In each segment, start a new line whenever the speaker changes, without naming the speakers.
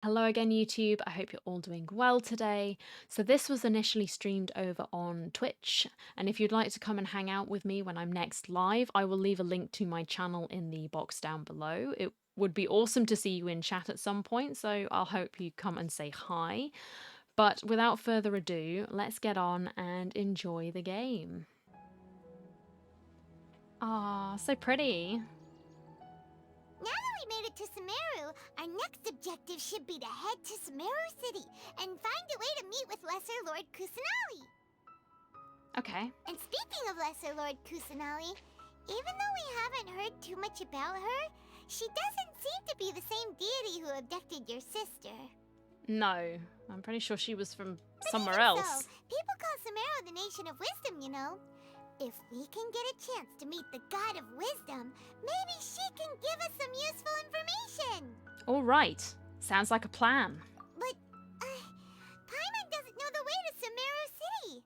Hello again, YouTube. I hope you're all doing well today. So this was initially streamed over on Twitch, and if you'd like to come and hang out with me when I'm next live, I will leave a link to my channel in the box down below. It would be awesome to see you in chat at some point, so I'll hope you come and say hi. But without further ado, let's get on and enjoy the game. Ah, so pretty.
Now that we made it to Sumeru, our next objective should be to head to Sumeru City and find a way to meet with Lesser Lord Kusanali.
Okay.
And speaking of Lesser Lord Kusanali, even though we haven't heard too much about her, she doesn't seem to be the same deity who abducted your sister.
No, I'm pretty sure she was from
But
somewhere
even
else.
So, people call Sumeru the Nation of Wisdom, you know. If we can get a chance to meet the God of Wisdom, maybe she can give us some useful information.
All right. Sounds like a plan.
But, Paimon doesn't know the way to Sumeru City.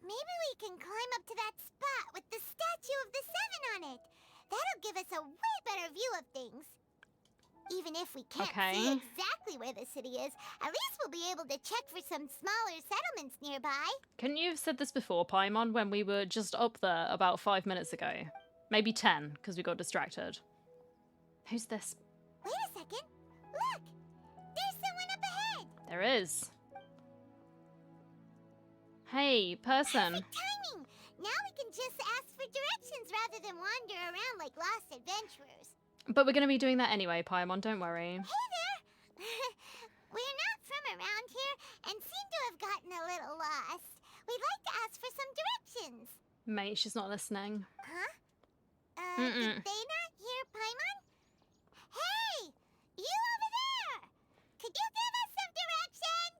Maybe we can climb up to that spot with the statue of the Seven on it. That'll give us a way better view of things. Even if we can't see exactly where the city is, at least we'll be able to check for some smaller settlements nearby.
Couldn't you have said this before, Paimon, when we were just up there about 5 minutes ago? Maybe 10, because we got distracted. Who's this?
Wait a second. Look! There's someone up ahead!
There is. Hey, person.
Perfect timing! Now we can just ask for directions rather than wander around like lost adventurers.
But we're going to be doing that anyway, Paimon, don't worry.
Hey there! We're not from around here and seem to have gotten a little lost. We'd like to ask for some directions.
Mate, she's not listening.
Huh? Did they not hear Paimon? Hey! You over there! Could you give us some directions?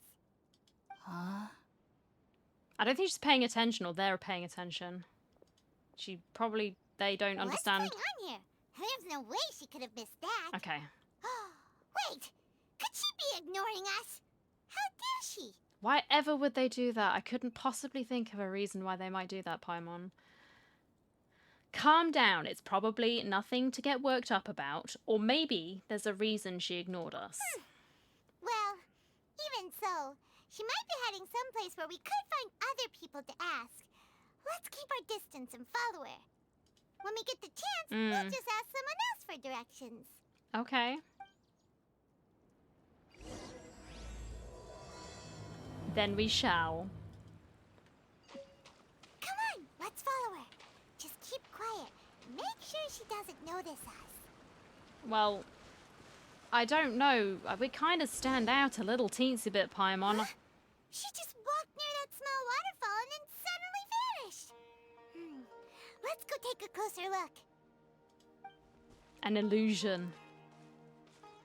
Huh?
I don't think she's paying attention, or they're paying attention. They don't understand.
What's going on here? There's no way she could have missed that.
Okay.
Wait! Could she be ignoring us? How dare she?
Why ever would they do that? I couldn't possibly think of a reason why they might do that, Paimon. Calm down. It's probably nothing to get worked up about. Or maybe there's a reason she ignored us.
Well, even so, she might be heading someplace where we could find other people to ask. Let's keep our distance and follow her. When we get the chance, we'll just ask someone else for directions.
Okay. Then we shall.
Come on, let's follow her. Just keep quiet. Make sure she doesn't notice us.
Well, I don't know. We kind of stand out a little teensy bit, Paimon.
Huh? She just walked near that small waterfall and then suddenly vanished. Let's go take a closer look.
An illusion.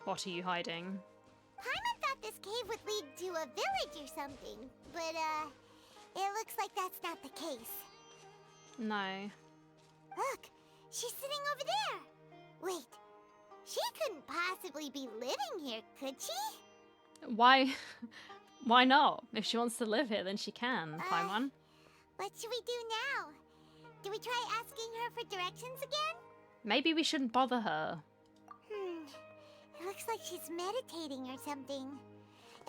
What are you hiding?
Paimon thought this cave would lead to a village or something, but it looks like that's not the case.
No.
Look, she's sitting over there. Wait, she couldn't possibly be living here, could she?
Why? Why not? If she wants to live here, then she can, Paimon.
What should we do now? Do we try asking her for directions again?
Maybe we shouldn't bother her.
It looks like she's meditating or something.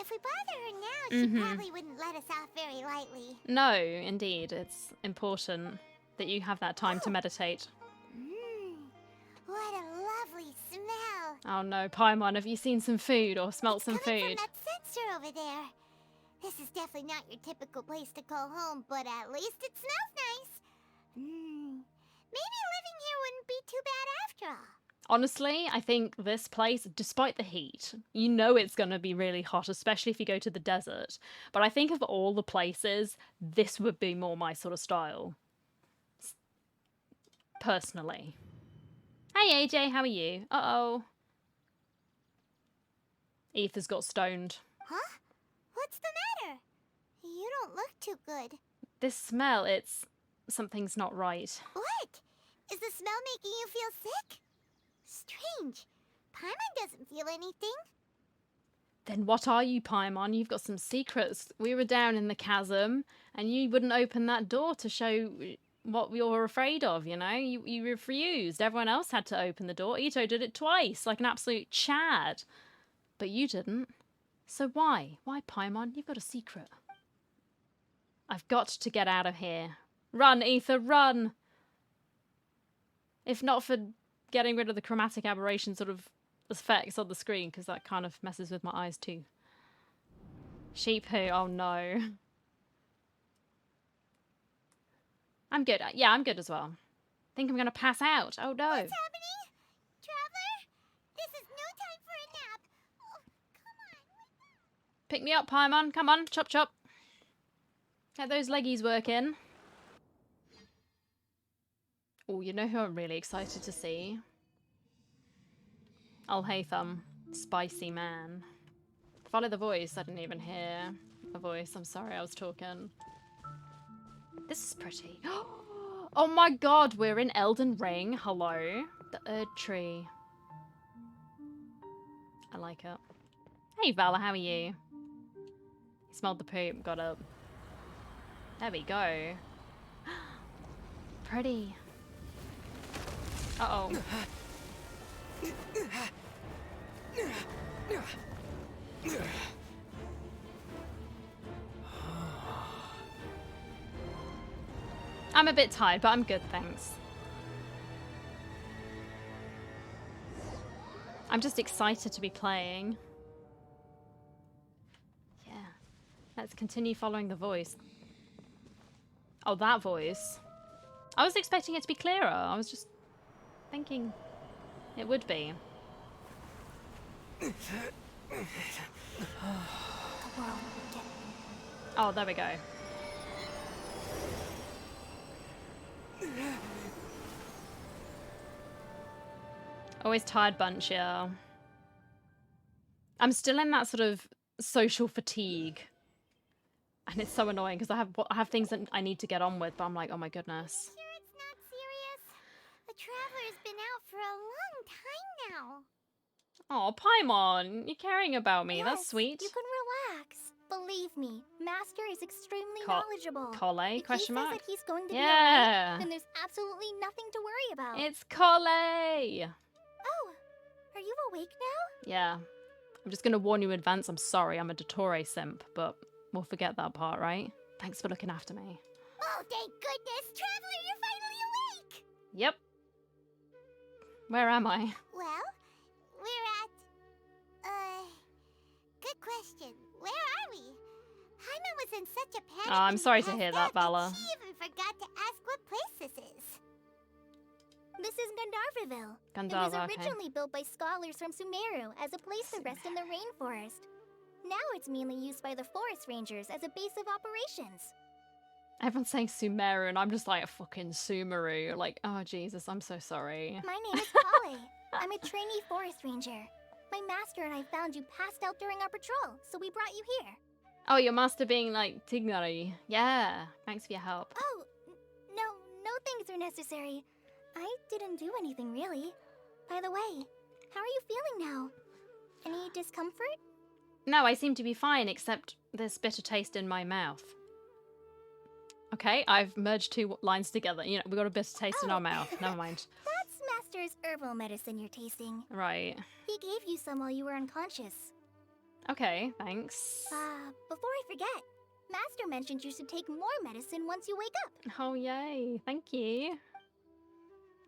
If we bother her now, she probably wouldn't let us off very lightly.
No, indeed. It's important that you have that time to meditate.
What a lovely smell.
Oh no, Paimon, have you seen some food or smelt some
Coming
food?
from that sensor over there. This is definitely not your typical place to call home, but at least it smells nice. Maybe living here wouldn't be too bad after all.
Honestly, I think this place, despite the heat, you know it's going to be really hot, especially if you go to the desert. But I think of all the places, this would be more my sort of style. Personally. Hey AJ, how are you? Uh-oh. Ether's got stoned.
Huh? What's the matter? You don't look too good.
This smell, something's not right.
What? Is the smell making you feel sick? Strange. Paimon doesn't feel anything.
Then what are you, Paimon? You've got some secrets. We were down in the chasm, and you wouldn't open that door to show what you're afraid of, you know? You refused. Everyone else had to open the door. Ito did it twice, like an absolute Chad. But you didn't. So why? Why, Paimon? You've got a secret. I've got to get out of here. Run, Ether, run! If not for getting rid of the chromatic aberration sort of effects on the screen, because that kind of messes with my eyes too. Sheep who? Oh no. I'm good. Yeah, I'm good as well. Think I'm gonna pass out. Oh no.
What's happening? Traveler? This is no time for a nap. Oh, come on.
Pick me up, Paimon. Come on, chop chop. Get those leggies working. Oh, you know who I'm really excited to see? Alhaitham. Spicy man. Follow the voice. I didn't even hear a voice. I'm sorry, I was talking. This is pretty. Oh my god, we're in Elden Ring. Hello. The Erd Tree. I like it. Hey Vala, how are you? He smelled the poop, got up. There we go. Pretty. Uh-oh. I'm a bit tired, but I'm good, thanks. I'm just excited to be playing. Yeah. Let's continue following the voice. Oh, that voice. I was expecting it to be clearer. I was just thinking it would be. Oh, there we go. Always tired bunch, yeah. I'm still in that sort of social fatigue. And it's so annoying because I have things that I need to get on with, but I'm like, oh my goodness.
Sure it's not serious? The Traveler's been out for a long time now.
Oh, Paimon, you're caring about me.
Yes,
That's sweet.
You can relax. Believe me, Master is extremely knowledgeable.
Collei?
If he says that he's going to be alright, then there's absolutely nothing to worry about.
It's Collei!
Oh, are you awake now?
Yeah. I'm just gonna warn you in advance, I'm sorry, I'm a Dottore simp, but we'll forget that part, right? Thanks for looking after me.
Oh, thank goodness! Traveler, you're finally awake!
Yep. Where am I?
Well, we're at... Good question. Where are we? Hyma was in such a panic.
Oh, I'm sorry to hear that, Vala.
She even forgot to ask what place this is. This is Gandharva.
Gandharva,
it was originally built by scholars from Sumeru as a place to rest in the rainforest. Now it's mainly used by the forest rangers as a base of operations.
Everyone's saying Sumeru, and I'm just like, fucking Sumeru. Like, oh, Jesus, I'm so sorry.
My name is Collei. I'm a trainee forest ranger. My master and I found you passed out during our patrol, so we brought you here.
Oh, your master being like Tignari. Yeah, thanks for your help.
Oh, no things are necessary. I didn't do anything, really. By the way, how are you feeling now? Any discomfort?
No, I seem to be fine, except this bitter taste in my mouth. Okay, I've merged two lines together. You know, we got a bitter taste in our mouth. Never mind.
That's Master's herbal medicine you're tasting.
Right.
He gave you some while you were unconscious.
Okay, thanks.
Before I forget, Master mentioned you should take more medicine once you wake up.
Oh, yay. Thank you.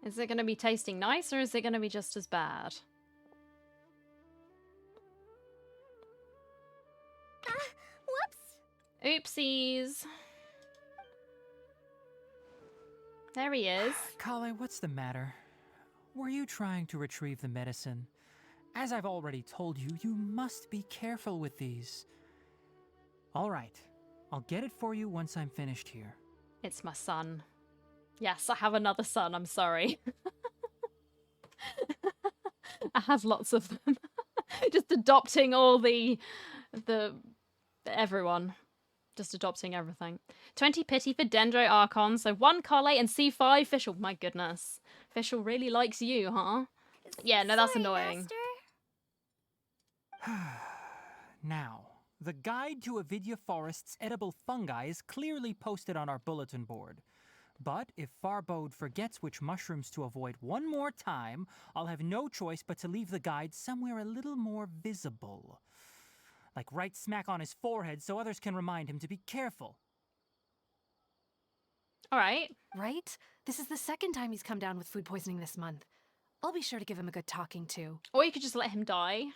Is it going to be tasting nice, or is it going to be just as bad?
Whoops!
Oopsies. There he is.
Collei, what's the matter? Were you trying to retrieve the medicine? As I've already told you, you must be careful with these. All right, I'll get it for you once I'm finished here.
It's my son. Yes, I have another son, I'm sorry. I have lots of them. Just adopting all the everyone. Just adopting everything. 20 pity for Dendro Archon, so 1 Collei and C5 Fischl. My goodness. Fischl really likes you, huh? Yeah, no, that's annoying.
Now, the guide to Avidya Forest's edible fungi is clearly posted on our bulletin board. But if Farbode forgets which mushrooms to avoid one more time, I'll have no choice but to leave the guide somewhere a little more visible. like right smack on his forehead so others can remind him to be careful.
All right.
Right? This is the second time he's come down with food poisoning this month. I'll be sure to give him a good talking to.
Or you could just let him die.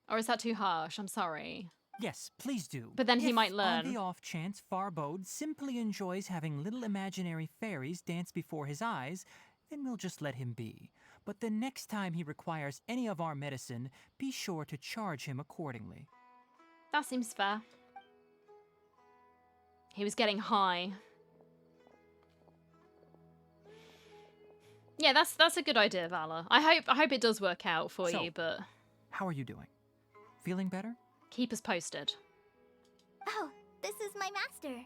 Or is that too harsh? I'm sorry.
Yes, please do.
But then he
If,
might
on
learn.
the off chance Farbode simply enjoys having little imaginary fairies dance before his eyes, then we'll just let him be. But the next time he requires any of our medicine, be sure to charge him accordingly.
That seems fair. He was getting high. Yeah, that's a good idea, Vala. I hope it does work out for
So-
you, but
How are you doing? Feeling better?
keep us posted.
Oh, this is my master,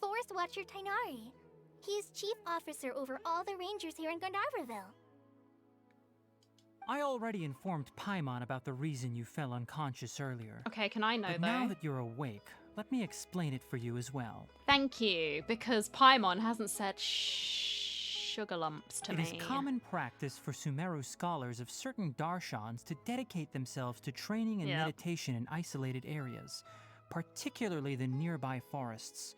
Forest Watcher Tainari. He's chief officer over all the rangers here in Gandharvaville.
I already informed Paimon about the reason you fell unconscious earlier.
Okay, can I know
But
though?
now that you're awake, let me explain it for you as well.
Thank you, because Paimon hasn't said sugar lumps to
It
me.
is common practice for Sumeru scholars of certain darshans to dedicate themselves to training and
Yep.
meditation in isolated areas, particularly the nearby forests.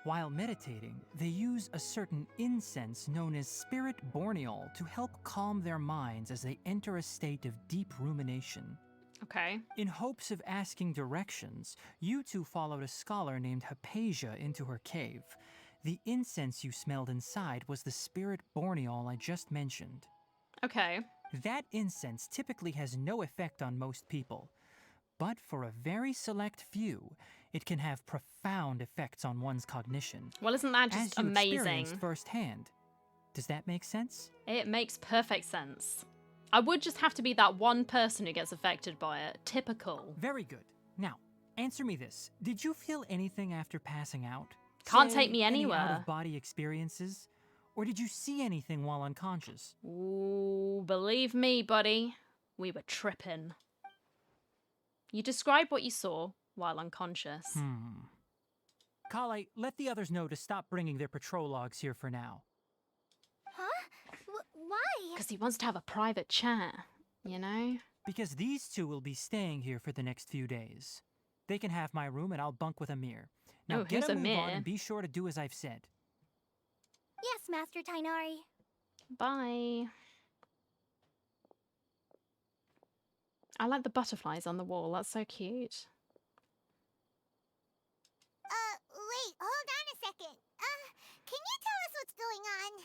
While meditating, they use a certain incense known as spirit borneol to help calm their minds as they enter a state of deep rumination.
Okay.
In hopes of asking directions, you two followed a scholar named Hypatia into her cave. The incense you smelled inside was the spirit borneol I just mentioned.
Okay.
That incense typically has no effect on most people, but for a very select few, it can have profound effects on one's cognition,
Well, isn't that
as
just
you
amazing?
experienced firsthand. Does that make sense?
It makes perfect sense. I would just have to be that one person who gets affected by it. Typical.
Very good. Now, answer me this. Did you feel anything after passing out?
Can't
Say,
take me
any
anywhere.
out-of-body experiences? Or did you see anything while unconscious?
Ooh, believe me, buddy. We were tripping. You describe what you saw while unconscious.
Collei, let the others know to stop bringing their patrol logs here for now.
Huh? Why?
Because he wants to have a private chat, you know?
Because these two will be staying here for the next few days. They can have my room and I'll bunk with Amir. Now
Oh,
get
who's
a move on
Amir?
and be sure to do as I've said.
Yes, Master Tainari.
Bye. I like the butterflies on the wall. That's so cute.
Wait, hold on a second. Can you tell us what's going on?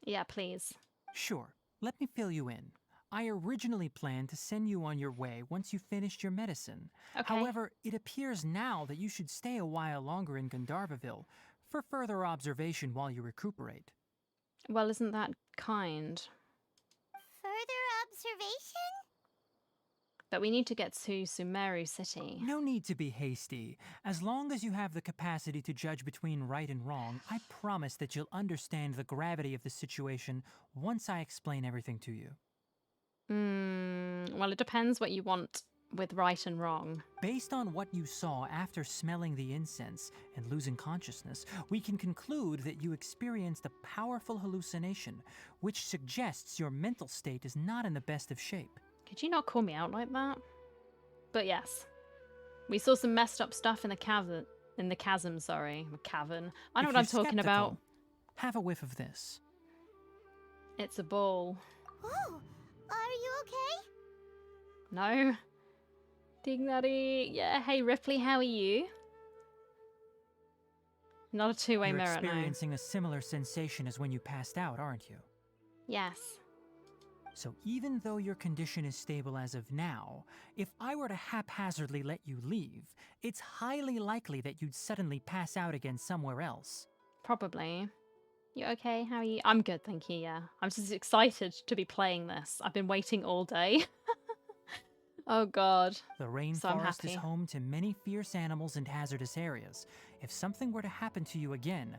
Yeah, please.
Sure, let me fill you in. I originally planned to send you on your way once you finished your medicine.
Okay.
However, it appears now that you should stay a while longer in Gandharvaville for further observation while you recuperate.
Well, isn't that kind?
Further observation?
But we need to get to Sumeru City.
No need to be hasty. As long as you have the capacity to judge between right and wrong, I promise that you'll understand the gravity of the situation once I explain everything to you.
Well, it depends what you want with right and wrong.
Based on what you saw after smelling the incense and losing consciousness, we can conclude that you experienced a powerful hallucination, which suggests your mental state is not in the best of shape.
Could you not call me out like that? But yes. We saw some messed up stuff in the cavern. In the chasm, sorry. The cavern. I know
If
what I'm
you're
talking about.
skeptical, have a whiff of this.
It's a ball.
Oh, are you okay?
No? Dignity. Yeah, hey Ripley, how are you? Not a two-way
You're
mirror, no.
experiencing a similar sensation as when you passed out, aren't you?
Yes.
So even though your condition is stable as of now, if I were to haphazardly let you leave, it's highly likely that you'd suddenly pass out again somewhere else.
Probably. You okay? How are you? I'm good, thank you, yeah. I'm just excited to be playing this. I've been waiting all day. Oh god.
The
So I'm
rainforest is
happy.
home to many fierce animals and hazardous areas. If something were to happen to you again,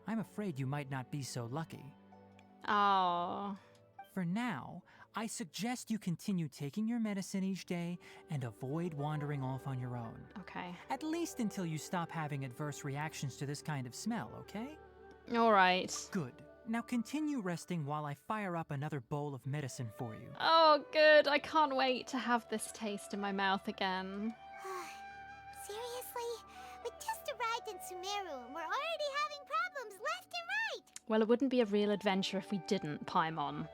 I'm afraid you might not be so lucky.
Oh.
For now, I suggest you continue taking your medicine each day and avoid wandering off on your own.
Okay.
At least until you stop having adverse reactions to this kind of smell, okay?
Alright.
Good. Now continue resting while I fire up another bowl of medicine for you.
Oh, good. I can't wait to have this taste in my mouth again.
Seriously? We just arrived in Sumeru and we're already having problems left and right!
Well, it wouldn't be a real adventure if we didn't, Paimon.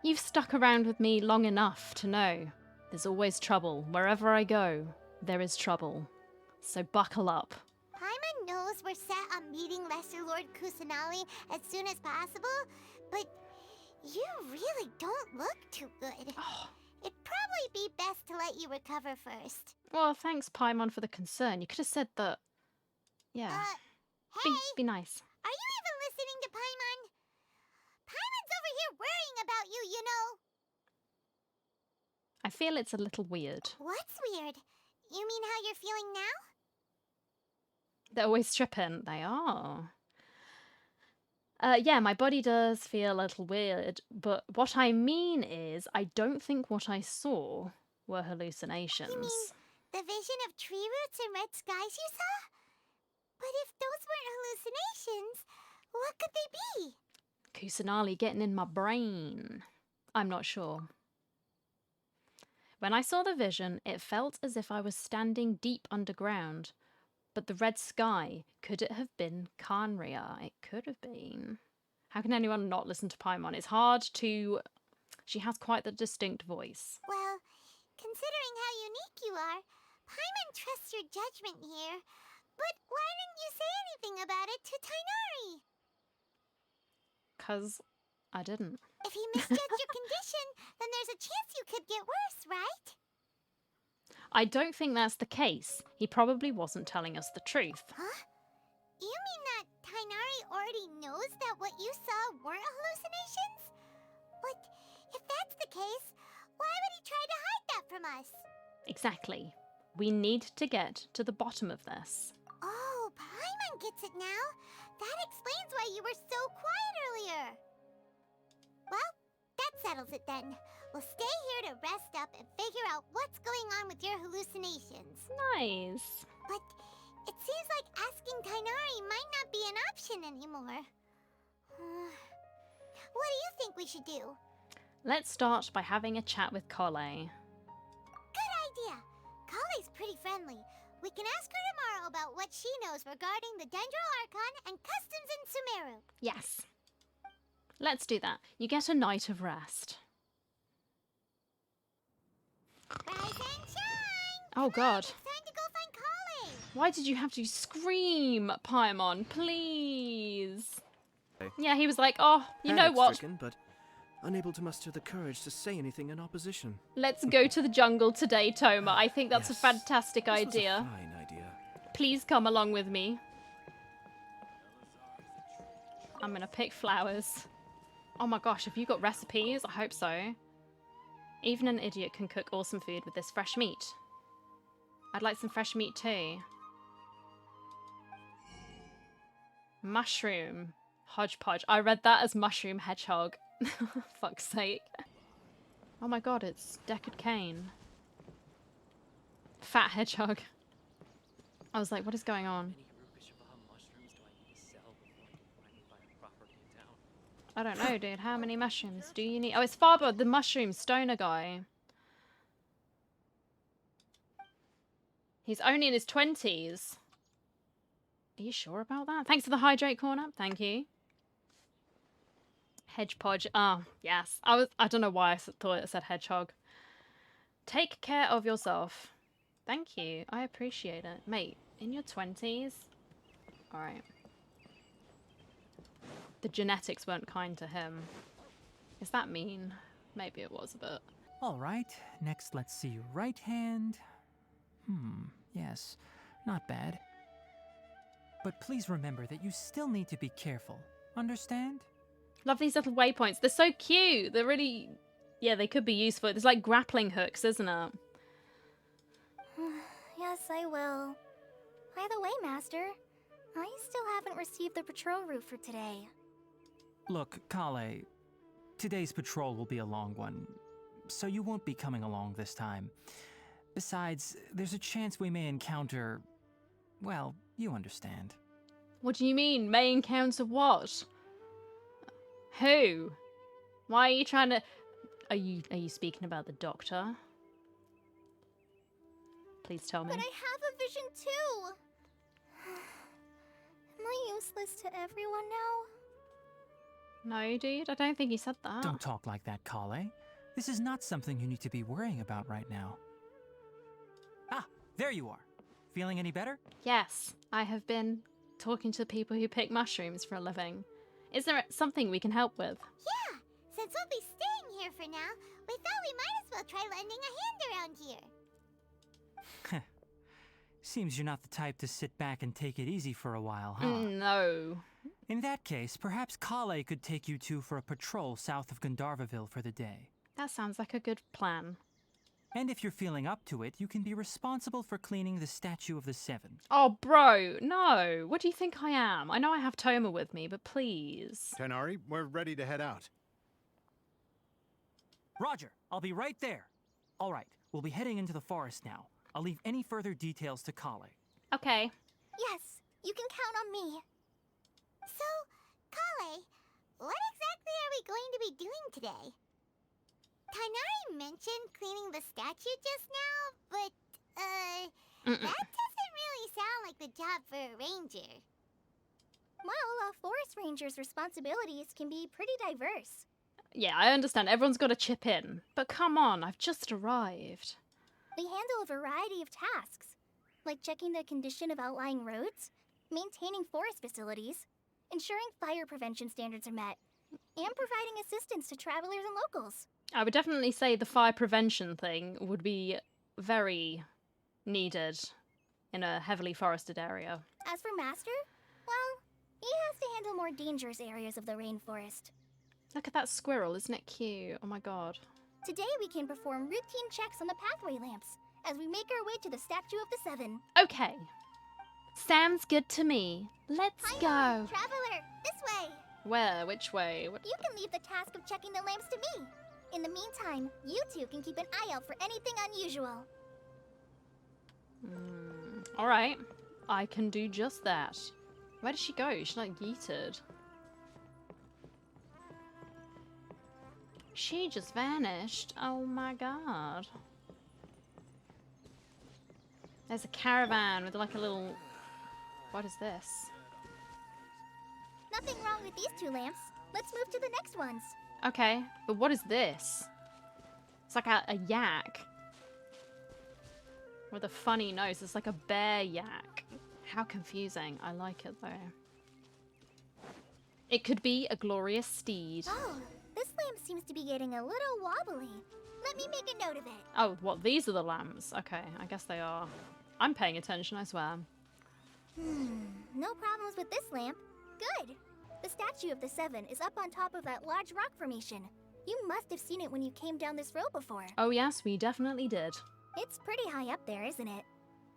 You've stuck around with me long enough to know there's always trouble. Wherever I go, there is trouble. So buckle up.
Paimon knows we're set on meeting Lesser Lord Kusanali as soon as possible, but you really don't look too good.
Oh.
It'd probably be best to let you recover first.
Well, thanks, Paimon, for the concern. You could have said that. Yeah.
Hey!
Be nice.
Are you even listening to Paimon? Paimon's over here worrying about you, you know.
I feel it's a little weird.
What's weird? You mean how you're feeling now?
They're always tripping. They are. Yeah, my body does feel a little weird, but what I mean is, I don't think what I saw were hallucinations.
You mean the vision of tree roots and red skies you saw? But if those weren't hallucinations, what could they be?
Kusanali getting in my brain. I'm not sure. When I saw the vision, it felt as if I was standing deep underground. But the red sky, could it have been Khaenri'ah? It could have been. How can anyone not listen to Paimon? It's hard to... She has quite the distinct voice.
Well, considering how unique you are, Paimon trusts your judgment here. But why didn't you say anything about it to Tighnari?
'Cause I didn't.
If he misjudged your condition, then there's a chance you could get worse, right?
I don't think that's the case. He probably wasn't telling us the truth.
Huh? You mean that Tighnari already knows that what you saw weren't hallucinations? But if that's the case, why would he try to hide that from us?
Exactly. We need to get to the bottom of this.
Oh, Paimon gets it now. That explains why you were so quiet earlier. Well, that settles it then. We'll stay here to rest up and figure out what's going on with your hallucinations.
Nice.
But it seems like asking Tighnari might not be an option anymore. What do you think we should do?
Let's start by having a chat with Collei.
Good idea. Collei's pretty friendly. We can ask her tomorrow about what she knows regarding the Dendro Archon and customs in Sumeru.
Yes. Let's do that. You get a night of rest.
Rise and shine!
Oh, God.
It's time to go find Collei!
Why did you have to scream, Paimon? Please.
Hey.
Yeah, he was like, oh, you know what?
Panic-stricken, but unable to muster the courage to say anything in opposition.
Let's go to the jungle today, Toma. I think that's
Yes,
a fantastic
this was a
idea.
fine idea.
Please come along with me. I'm gonna pick flowers. Oh my gosh, have you got recipes? I hope so. Even an idiot can cook awesome food with this fresh meat. I'd like some fresh meat too. Mushroom hodgepodge. I read that as mushroom hedgehog. Fuck's sake. Oh my god, it's Deckard Cain. Fat hedgehog. I was like, what is going on? I don't know, dude. How many mushrooms do you need? Oh, it's Farbo, the mushroom stoner guy. He's only in his 20s. Are you sure about that? Thanks for the hydrate corner. Thank you. Hedgepodge. Ah, yes. I don't know why I thought it said hedgehog. Take care of yourself. Thank you. I appreciate it. Mate, in your 20s? Alright. The genetics weren't kind to him. Is that mean? Maybe it was a bit.
All right, next let's see. Right hand. Yes, not bad. But please remember that you still need to be careful. Understand?
Love these little waypoints. They're so cute. They're really... Yeah, they could be useful. There's like grappling hooks, isn't it?
Yes, I will. By the way, Master, I still haven't received the patrol route for today.
Look, Collei, today's patrol will be a long one, so you won't be coming along this time. Besides, there's a chance we may encounter... well, you understand.
What do you mean? May encounter what? Who? Why are you trying to... Are you speaking about the doctor? Please tell me.
But I have a vision too. Am I useless to everyone now?
No, dude, I don't think he said that.
Don't talk like that, Collei. This is not something you need to be worrying about right now. Ah, there you are. Feeling any better?
Yes, I have been talking to people who pick mushrooms for a living. Is there something we can help with?
Yeah, since we'll be staying here for now, we thought we might as well try lending a hand around here.
Seems you're not the type to sit back and take it easy for a while, huh?
No.
In that case, perhaps Collei could take you two for a patrol south of Gandharva for the day.
That sounds like a good plan.
And if you're feeling up to it, you can be responsible for cleaning the Statue of the Seven.
Oh, bro, no. What do you think I am? I know I have Toma with me, but please.
Tenari, we're ready to head out.
Roger, I'll be right there. All right, we'll be heading into the forest now. I'll leave any further details to Collei.
Okay.
Yes, you can count on me. So, Collei, what exactly are we going to be doing today? Tighnari mentioned cleaning the statue just now, but, that doesn't really sound like the job for a ranger. Well, a forest ranger's responsibilities can be pretty diverse.
Yeah, I understand. Everyone's got to chip in. But come on, I've just arrived.
They handle a variety of tasks, like checking the condition of outlying roads, maintaining forest facilities, ensuring fire prevention standards are met, and providing assistance to travelers and locals.
I would definitely say the fire prevention thing would be very needed in a heavily forested area.
As for Master, well, he has to handle more dangerous areas of the rainforest.
Look at that squirrel, isn't it cute? Oh my god.
Today we can perform routine checks on the pathway lamps as we make our way to the Statue of the Seven.
Okay. Sounds good to me. Let's
Hi,
go.
traveler, this way.
Where? Which way? What?
You can leave the task of checking the lamps to me. In the meantime, you two can keep an eye out for anything unusual.
Alright. I can do just that. Where did she go? She's like yeeted. She just vanished. Oh my god. There's a caravan with like a little... What is this?
Nothing wrong with these two lamps. Let's move to the next ones.
Okay, but what is this? It's like a yak. With a funny nose. It's like a bear yak. How confusing. I like it though. It could be a glorious steed.
Oh, this lamp seems to be getting a little wobbly. Let me make a note of it.
Oh, what? These are the lamps. Okay, I guess they are. I'm paying attention, I swear.
No problems with this lamp. Good. The Statue of the Seven is up on top of that large rock formation. You must have seen it when you came down this road before.
Oh yes, we definitely did.
It's pretty high up there, isn't it?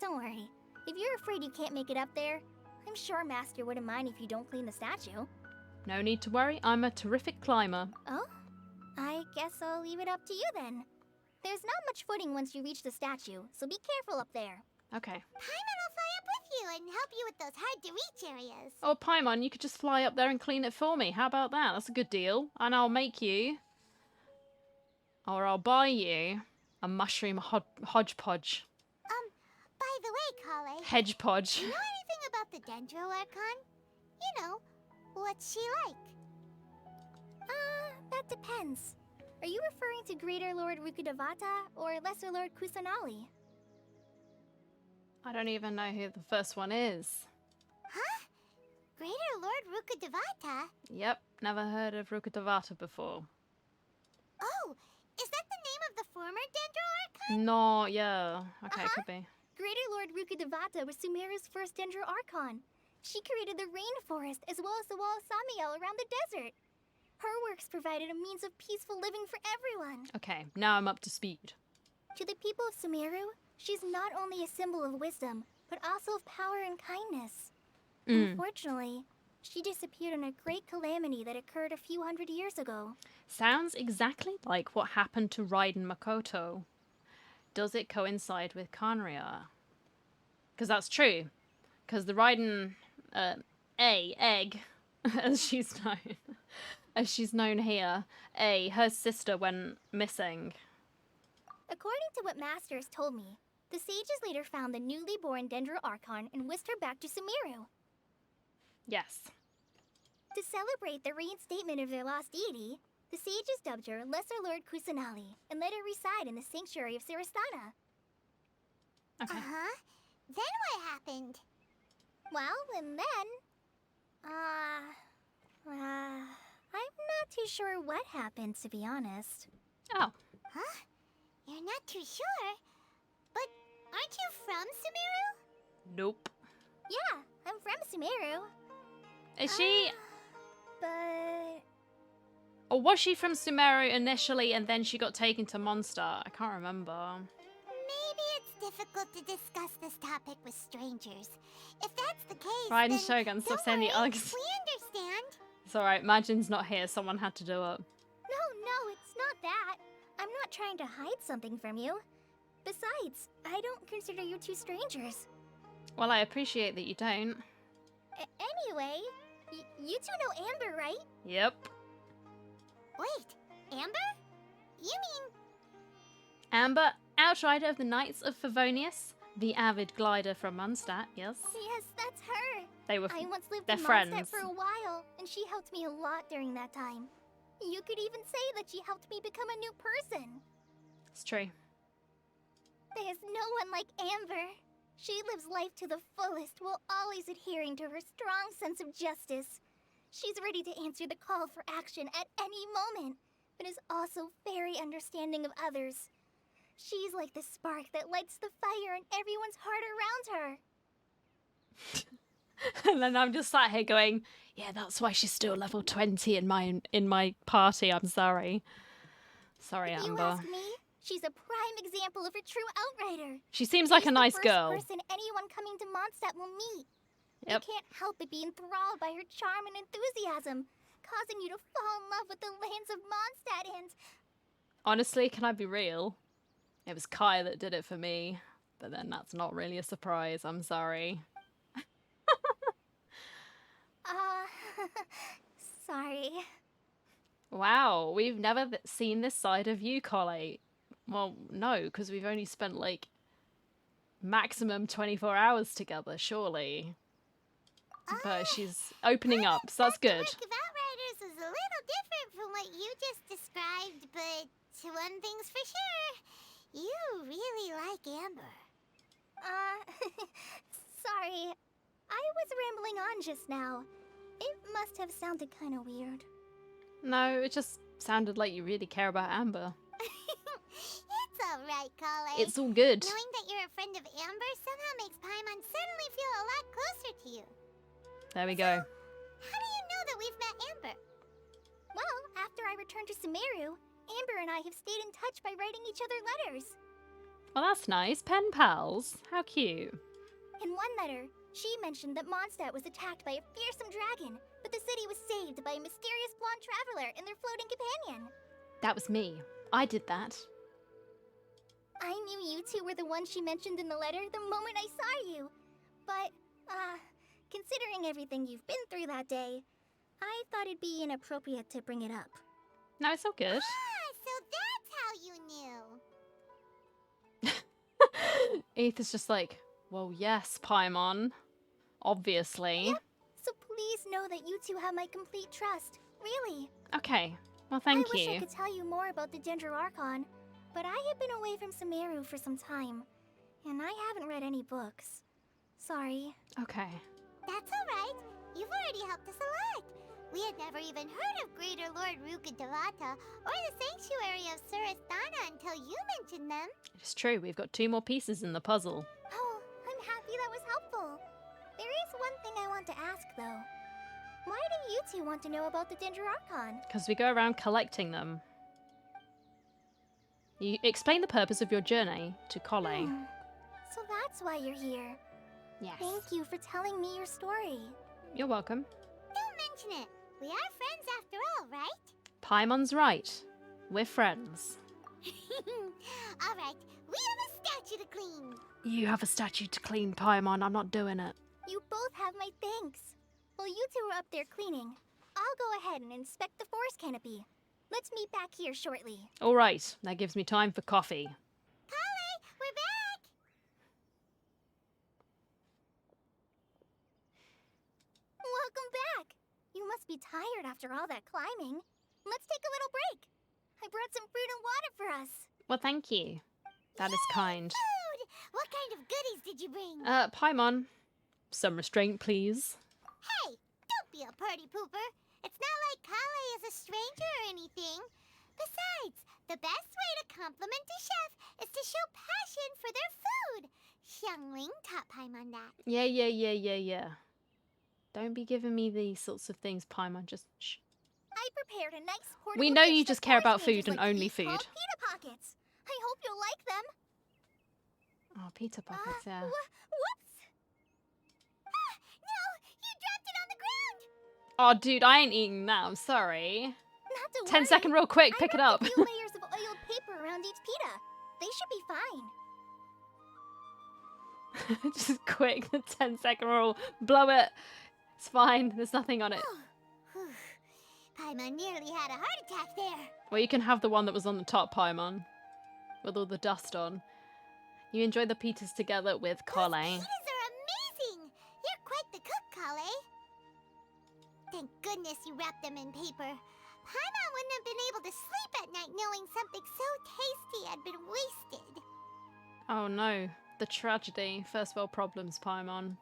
Don't worry. If you're afraid you can't make it up there, I'm sure Master wouldn't mind if you don't clean the statue.
No need to worry, I'm a terrific climber.
Oh? I guess I'll leave it up to you then. There's not much footing once you reach the statue, so be careful up there.
Okay.
Paimon will fly up with you and help you with those hard-to-reach areas.
Oh, Paimon, you could just fly up there and clean it for me. How about that? That's a good deal. And I'll make you... Or I'll buy you a mushroom hodgepodge.
By the way, Collei,
Hedgepodge.
do you know anything about the Dendro Archon? You know, what's she like? That depends. Are you referring to Greater Lord Rukkhadevata or Lesser Lord Kusanali?
I don't even know who the first one is.
Huh? Greater Lord Rukkhadevata?
Yep, never heard of Rukkhadevata before.
Oh, is that the name of the former Dendro Archon?
No, yeah. Okay, could be.
Greater Lord Rukkhadevata was Sumeru's first Dendro Archon. She created the rainforest as well as the wall of Samiel around the desert. Her works provided a means of peaceful living for everyone.
Okay, now I'm up to speed.
To the people of Sumeru, she's not only a symbol of wisdom, but also of power and kindness. Unfortunately, she disappeared in a great calamity that occurred a few hundred years ago.
Sounds exactly like what happened to Raiden Makoto. Does it coincide with Kanria? Because that's true. Because the Raiden egg, as she's known here, her sister went missing.
According to what Master has told me, The sages later found the newly born Dendro Archon and whisked her back to Sumeru.
Yes.
To celebrate the reinstatement of their lost deity, the sages dubbed her Lesser Lord Kusanali and let her reside in the sanctuary of Siristana.
Okay.
Uh-huh. Then what happened? Well, and then... I'm not too sure what happened, to be honest.
Oh.
Huh? You're not too sure? But aren't you from Sumeru?
Nope.
Yeah, I'm from Sumeru.
Is she...
But...
Or was she from Sumeru initially and then she got taken to Mondstadt? I can't remember.
Maybe it's difficult to discuss this topic with strangers. If that's the case,
Raiden
then
Shogun, stop
don't
saying the
worry,
Uggs.
we understand.
It's alright, Majin's not here, someone had to do it.
No, it's not that. I'm not trying to hide something from you. Besides, I don't consider you two strangers.
Well, I appreciate that you don't.
Anyway, you two know Amber, right?
Yep.
Wait, Amber? You mean...
Amber, outrider of the Knights of Favonius, the avid glider from Mondstadt, yes.
Yes, that's her.
They were
I once lived
they're
in
friends.
Mondstadt for a while, and she helped me a lot during that time. You could even say that she helped me become a new person.
It's true.
There's no one like Amber. She lives life to the fullest while always adhering to her strong sense of justice. She's ready to answer the call for action at any moment, but is also very understanding of others. She's like the spark that lights the fire in everyone's heart around her.
And then I'm just sat here going, yeah, that's why she's still level 20 in my party, I'm sorry. Sorry,
If you
Amber.
ask me, she's a prime example of a true outrider.
She seems like a
She's
nice
the
girl.
first person anyone coming to Mondstadt will meet.
Yep.
You can't help but be enthralled by her charm and enthusiasm, causing you to fall in love with the lands of Mondstadt and...
Honestly, can I be real? It was Kai that did it for me, but then that's not really a surprise, I'm sorry.
Sorry.
Wow, we've never seen this side of you, Collei. Well, no, because we've only spent like maximum 24 hours together, surely. But she's opening up, so that's good.
The work of Outriders is a little different from what you just described, but one thing's for sure, you really like Amber. Sorry. I was rambling on just now. It must have sounded kind of weird.
No, it just sounded like you really care about Amber.
It's alright, Collei.
It's all good.
Knowing that you're a friend of Amber somehow makes Paimon suddenly feel a lot closer to you.
There we go.
How do you know that we've met Amber? Well, after I returned to Sumeru, Amber and I have stayed in touch by writing each other letters.
Well, that's nice. Pen pals. How cute.
In one letter, she mentioned that Mondstadt was attacked by a fearsome dragon, but the city was saved by a mysterious blonde traveler and their floating companion.
That was me. I did that.
I knew you two were the ones she mentioned in the letter the moment I saw you. But, considering everything you've been through that day, I thought it'd be inappropriate to bring it up.
No, it's all good.
So that's how you knew.
Ethan's just like, well, yes, Paimon. Obviously.
Yep. So please know that you two have my complete trust. Really.
Okay. Well, thank
I wish
you.
I could tell you more about the Dendro Archon, but I have been away from Sumeru for some time, and I haven't read any books. Sorry.
Okay.
That's alright. You've already helped us a lot. We had never even heard of Greater Lord Rukkhadevata or the Sanctuary of Surasthana until you mentioned them.
It's true. We've got 2 more pieces in the puzzle.
Oh, I'm happy that was helpful. There is one thing I want to ask, though. Why do you two want to know about the Dendro Archon?
Because we go around collecting them. You explain the purpose of your journey to Collei.
So that's why you're here.
Yes.
Thank you for telling me your story.
You're welcome.
Don't mention it. We are friends after all, right?
Paimon's right. We're friends.
Alright, we have a statue to clean.
You have a statue to clean, Paimon. I'm not doing it.
You both have my thanks. While you two are up there cleaning, I'll go ahead and inspect the forest canopy. Let's meet back here shortly.
All right. That gives me time for coffee.
Collei, we're back! must be tired after all that climbing. Let's take a little break. I brought some fruit and water for us.
Well, thank you. That is kind.
Food! What kind of goodies did you bring?
Paimon, some restraint, please.
Hey, don't be a party pooper. It's not like Collei is a stranger or anything. Besides, the best way to compliment a chef is to show passion for their food. Xiangling taught Paimon that.
Yeah. Don't be giving me these sorts of things, Paimon. Just shh.
I prepared a nice portable
We know
dish
you
that
just care about
forest rangers
food and
like to
only
eat called
food.
pita pockets. I hope you'll like them.
Oh, pita pockets, yeah.
Whoops! Ah, no! You dropped it on the ground!
Oh, dude, I ain't eating that. I'm sorry.
Not to
10-second
worry.
rule, quick,
I
pick it
wrapped
up.
a few layers of oiled paper around each pita. They should be fine.
Just quick, the 10-second rule. Blow it. It's fine. There's nothing on it.
Whew. Paimon nearly had a heart attack there.
Well, you can have the one that was on the top, Paimon. With all the dust on. You enjoy the pitas together with Collei.
Those pitas are amazing! You're quite the cook, Collei. Thank goodness you wrapped them in paper. Paimon wouldn't have been able to sleep at night knowing something so tasty had been wasted.
Oh no. The tragedy. First world problems, Paimon.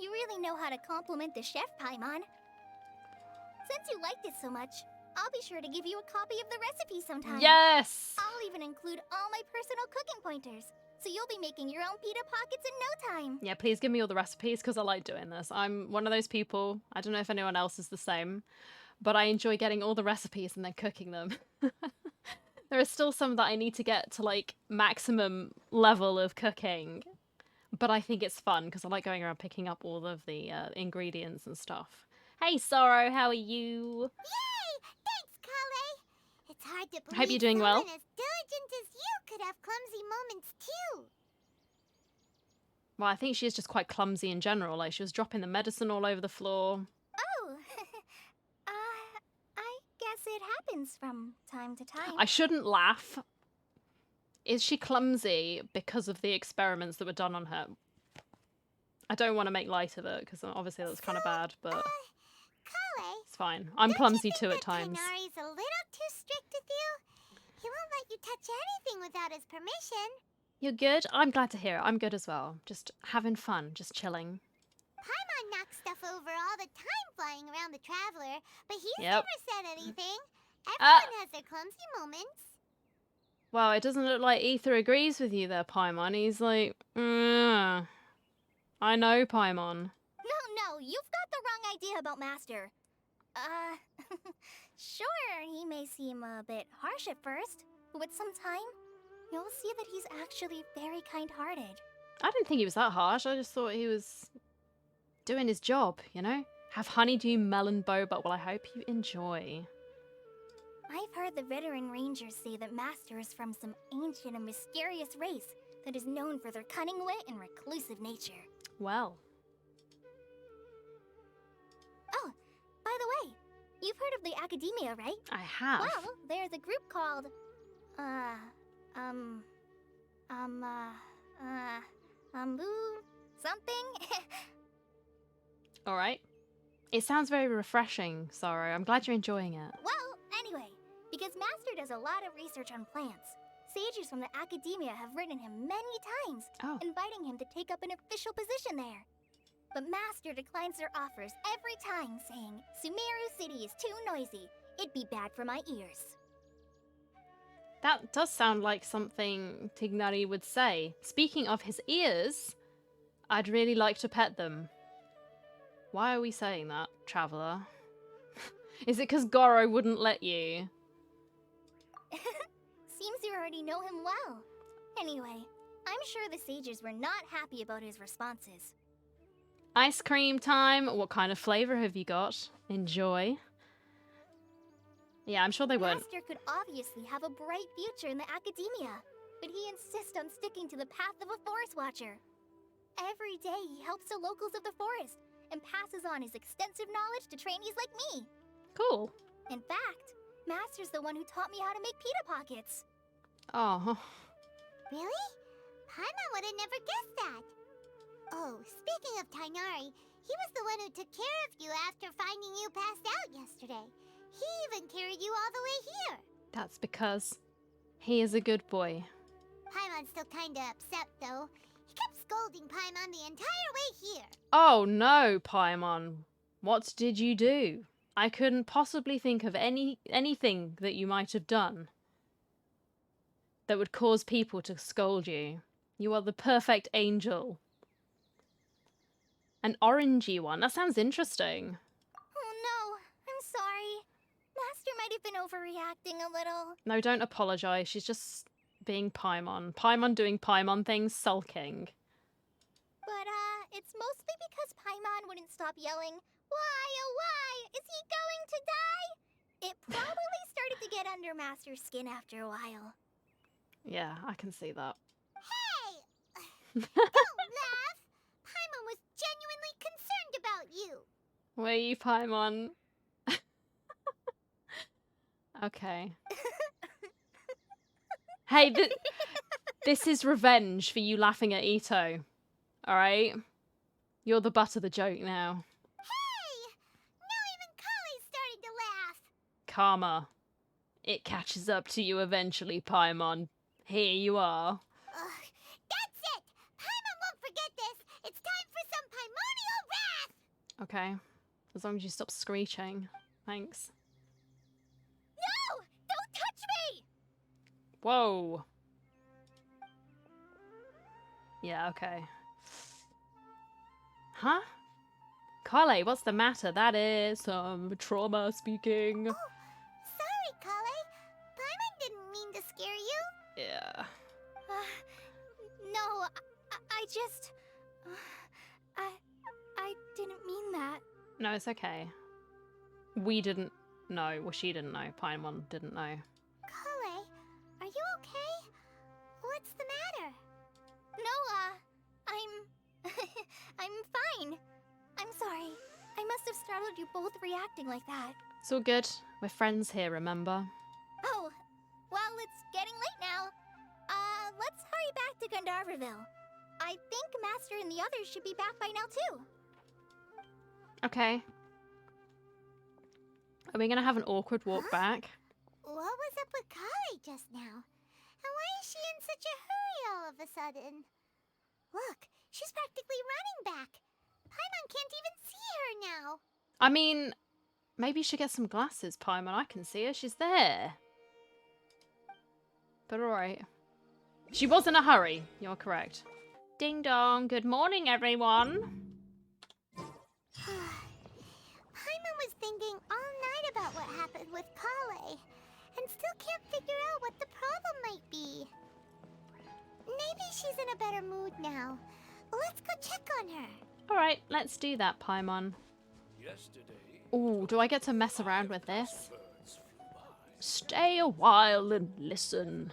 You really know how to compliment the chef, Paimon. Since you liked it so much, I'll be sure to give you a copy of the recipe sometime.
Yes!
I'll even include all my personal cooking pointers, so you'll be making your own pita pockets in no time.
Yeah, please give me all the recipes because I like doing this. I'm one of those people, I don't know if anyone else is the same, but I enjoy getting all the recipes and then cooking them. There are still some that I need to get to like maximum level of cooking, but I think it's fun because I like going around picking up all of the ingredients and stuff. Hey Sorrow, how are you?
Yay! Thanks, Collei! It's hard to believe
Hope you're doing well.
someone as diligent as you could have clumsy moments too.
Well, I think she is just quite clumsy in general. Like, she was dropping the medicine all over the floor.
Oh, I guess it happens from time to time.
I shouldn't laugh. Is she clumsy because of the experiments that were done on her? I don't want to make light of it, because obviously that's kind of bad, but
Collei,
it's fine. I'm
don't
clumsy
you
too
think
at
that
times.
Tighnari's a little too strict with you? He won't let you touch anything without his permission.
You're good? I'm glad to hear it. I'm good as well. Just having fun, just chilling.
Paimon knocks stuff over all the time flying around the Traveler, but he's
Yep.
never said anything. Everyone has their clumsy moments.
Well, it doesn't look like Ether agrees with you there, Paimon. He's like, I know, Paimon.
No, you've got the wrong idea about Master. Sure, he may seem a bit harsh at first, but with some time, you'll see that he's actually very kind-hearted.
I didn't think he was that harsh. I just thought he was doing his job, you know? Have honeydew melon boba. Well, I hope you enjoy.
I've heard the veteran rangers say that Master is from some ancient and mysterious race that is known for their cunning wit and reclusive nature.
Well,
Oh, by the way, you've heard of the Academia, right?
I have.
Well, there's a group called, something?
All right. It sounds very refreshing, Sorrow. I'm glad you're enjoying it.
Well, anyway, because Master does a lot of research on plants, sages from the Academia have written him many times,
Oh.
inviting him to take up an official position there. But Master declines their offers every time, saying, Sumeru City is too noisy. It'd be bad for my ears.
That does sound like something Tignari would say. Speaking of his ears, I'd really like to pet them. Why are we saying that, Traveller? Is it because Goro wouldn't let you?
Seems you already know him well. Anyway, I'm sure the sages were not happy about his responses.
Ice cream time. What kind of flavor have you got? Enjoy. Yeah, I'm sure they weren't.
Master could obviously have a bright future in the Academia, but he insists on sticking to the path of a forest watcher. Every day he helps the locals of the forest and passes on his extensive knowledge to trainees like me.
Cool.
In fact, Master's the one who taught me how to make pita pockets.
Oh.
Really? Paimon would have never guessed that. Oh, speaking of Tighnari, He was the one who took care of you after finding you passed out yesterday. He even carried you all the way here.
That's because he is a good boy.
Paimon's still kinda upset, though. He kept scolding Paimon the entire way here.
Oh no, Paimon. What did you do? I couldn't possibly think of anything that you might have done that would cause people to scold you. You are the perfect angel. An orangey one. That sounds interesting.
Oh no, I'm sorry. Master might have been overreacting a little.
No, don't apologize. She's just being Paimon. Paimon doing Paimon things, sulking.
But, it's mostly because Paimon wouldn't stop yelling, "Why, oh why? Is he going to die?" It probably started to get under Master's skin after a while.
Yeah, I can see that.
Hey! Don't laugh! Paimon was genuinely concerned about you.
Were you, Paimon? Okay. Hey, this is revenge for you laughing at Ito. Alright? You're the butt of the joke now.
Hey! Now even Collei started to laugh.
Karma. It catches up to you eventually, Paimon. Here you are.
Ugh, that's it! Paimon won't forget this! It's time for some Paimonial wrath!
Okay. As long as you stop screeching. Thanks.
No! Don't touch me!
Whoa. Yeah, okay. Huh? Collei, what's the matter? That is some trauma speaking.
Oh, sorry, Collei. Paimon didn't mean to scare you.
Yeah.
No, I just... I didn't mean that.
No, it's okay. We didn't know. Well, she didn't know. Paimon didn't know.
Collei, are you okay? What's the matter? No, I'm fine. I'm sorry. I must have startled you both reacting like that.
It's all good. We're friends here, remember?
Oh, well, it's getting late now. Let's hurry back to Gandharvaville. I think Master and the others should be back by now, too.
Okay. Are we gonna have an awkward walk back?
What was up with Collei just now? And why is she in such a hurry all of a sudden? Look, she's practically running back. Paimon can't even see her now.
I mean, maybe you should get some glasses, Paimon. I can see her. She's there. But alright. She was in a hurry. You're correct. Ding dong. Good morning, everyone.
Paimon was thinking all night about what happened with Collei, and still can't figure out what the problem might be. Maybe she's in a better mood now. Let's go check on her.
Alright, let's do that, Paimon.
Yesterday,
Ooh, do I get to mess around with this? Stay a while and listen.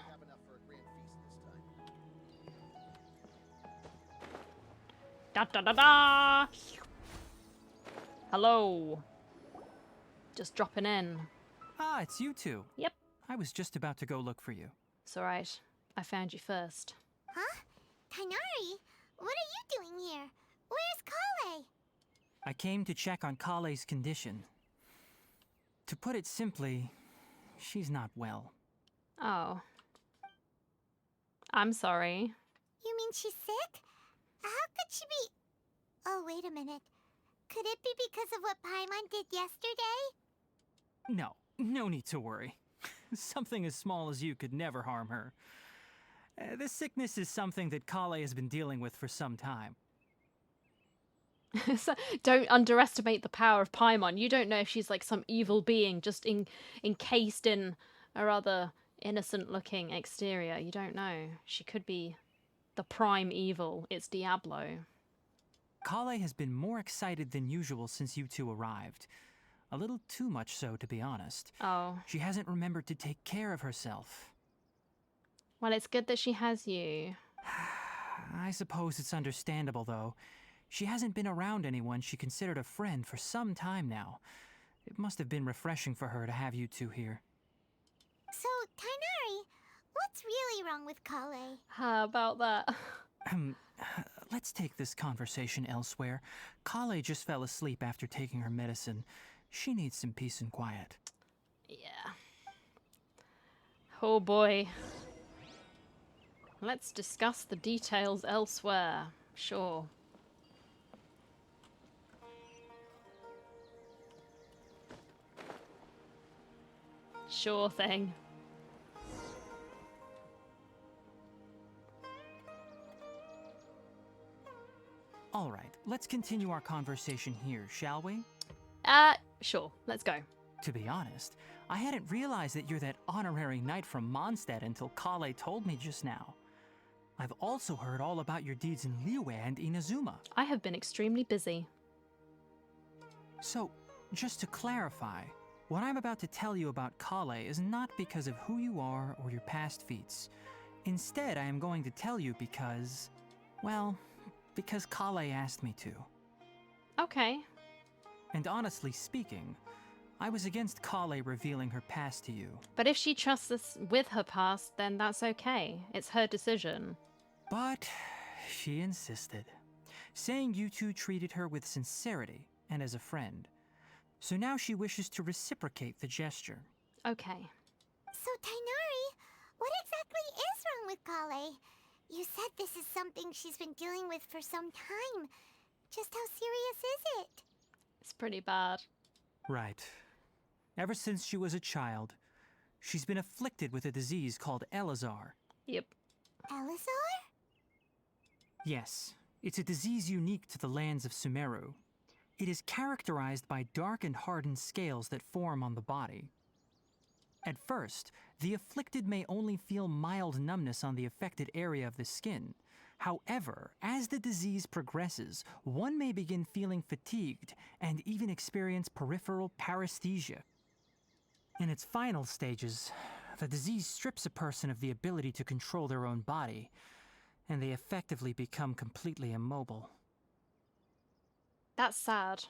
Da da da da! Hello. Just dropping in.
Ah, it's you two.
Yep.
I was just about to go look for you.
It's alright. I found you first.
Huh? Tighnari? What are you doing here? Where's Collei?
I came to check on Collei's condition. To put it simply, she's not well.
Oh. I'm sorry.
You mean she's sick? How could she be... Oh, wait a minute. Could it be because of what Paimon did yesterday?
No, no need to worry. Something as small as you could never harm her. This sickness is something that Collei has been dealing with for some time.
So, don't underestimate the power of Paimon. You don't know if she's like some evil being just encased in a rather innocent-looking exterior. You don't know. She could be the prime evil. It's Diablo.
Collei has been more excited than usual since you two arrived. A little too much so, to be honest.
Oh.
She hasn't remembered to take care of herself.
Well, it's good that she has you.
I suppose it's understandable, though. She hasn't been around anyone she considered a friend for some time now. It must have been refreshing for her to have you two here.
So, Tighnari, what's really wrong with Collei?
How about that?
let's take this conversation elsewhere. Collei just fell asleep after taking her medicine. She needs some peace and quiet.
Yeah. Oh boy. Let's discuss the details elsewhere. Sure. Sure thing.
All right, let's continue our conversation here, shall we?
Sure. Let's go.
To be honest, I hadn't realized that you're that honorary knight from Mondstadt until Collei told me just now. I've also heard all about your deeds in Liyue and Inazuma.
I have been extremely busy.
So, just to clarify, what I'm about to tell you about Collei is not because of who you are or your past feats. Instead, I am going to tell you because, well, because Collei asked me to.
Okay.
And honestly speaking, I was against Collei revealing her past to you.
But if she trusts us with her past, then that's okay. It's her decision.
But she insisted, saying you two treated her with sincerity and as a friend. So now she wishes to reciprocate the gesture.
So,
Okay.
Tainari, what exactly is wrong with Collei? You said this is something she's been dealing with for some time. Just how serious is it?
It's pretty bad.
Right. Ever since she was a child, she's been afflicted with a disease called Elazar.
Yep.
Elazar?
Yes, it's a disease unique to the lands of Sumeru. It is characterized by dark and hardened scales that form on the body. At first, the afflicted may only feel mild numbness on the affected area of the skin. However, as the disease progresses, one may begin feeling fatigued and even experience peripheral paresthesia. In its final stages, the disease strips a person of the ability to control their own body, and they effectively become completely immobile.
That's sad.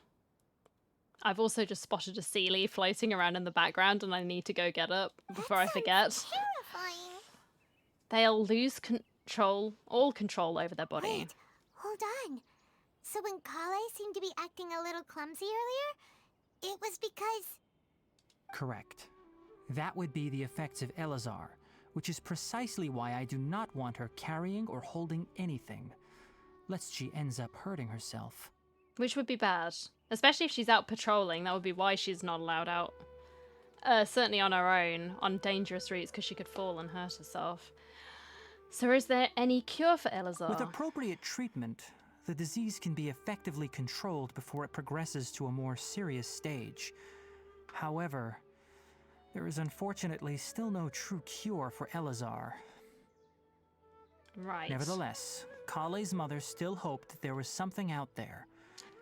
I've also just spotted a sea leaf floating around in the background and I need to go get it before I forget.
Terrifying.
They'll lose all control over their body.
Wait, hold on. So when Collei seemed to be acting a little clumsy earlier, it was because...
Correct. That would be the effects of Elazar, which is precisely why I do not want her carrying or holding anything, lest she ends up hurting herself.
Which would be bad. Especially if she's out patrolling, that would be why she's not allowed out. Certainly on her own, on dangerous routes, because she could fall and hurt herself. So is there any cure for Elazar?
With appropriate treatment, the disease can be effectively controlled before it progresses to a more serious stage. However, there is unfortunately still no true cure for Elazar.
Right.
Nevertheless, Collei's mother still hoped that there was something out there.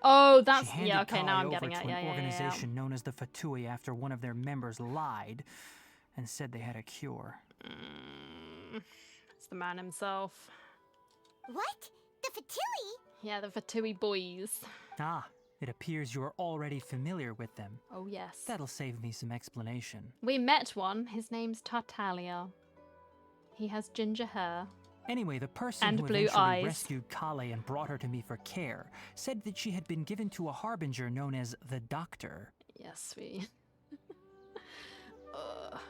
Oh, that's...
She handed
Yeah, okay, now
Collei
I'm getting
over
it.
to
Yeah,
an
yeah, yeah, yeah.
organization known as the Fatui after one of their members lied and said they had a cure.
It's the man himself.
What? The Fatui?
Yeah, the Fatui boys.
Ah, it appears you're already familiar with them.
Oh, yes.
That'll save me some explanation.
We met one. His name's Tartaglia. He has ginger hair.
Anyway, the person
And
who
blue
eventually
eyes.
rescued Collei and brought her to me for care said that she had been given to a harbinger known as the Doctor.
Yes, we...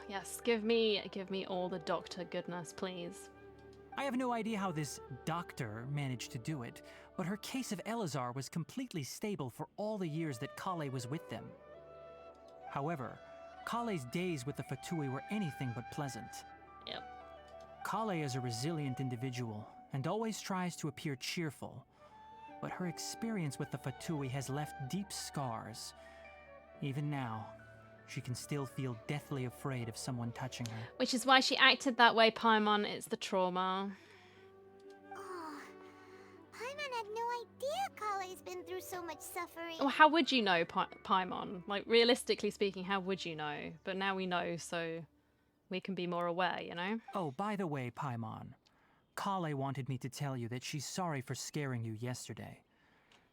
yes, give me all the doctor goodness, please.
I have no idea how this doctor managed to do it, but her case of Elazar was completely stable for all the years that Collei was with them. However, Collei's days with the Fatui were anything but pleasant.
Yep.
Collei is a resilient individual and always tries to appear cheerful, but her experience with the Fatui has left deep scars. Even now, she can still feel deathly afraid of someone touching her.
Which is why she acted that way, Paimon. It's the trauma.
Oh, Paimon had no idea Collei's been through so much suffering.
Well, how would you know, Paimon? Like, realistically speaking, how would you know? But now we know, so we can be more aware, you know?
Oh, by the way, Paimon, Collei wanted me to tell you that she's sorry for scaring you yesterday.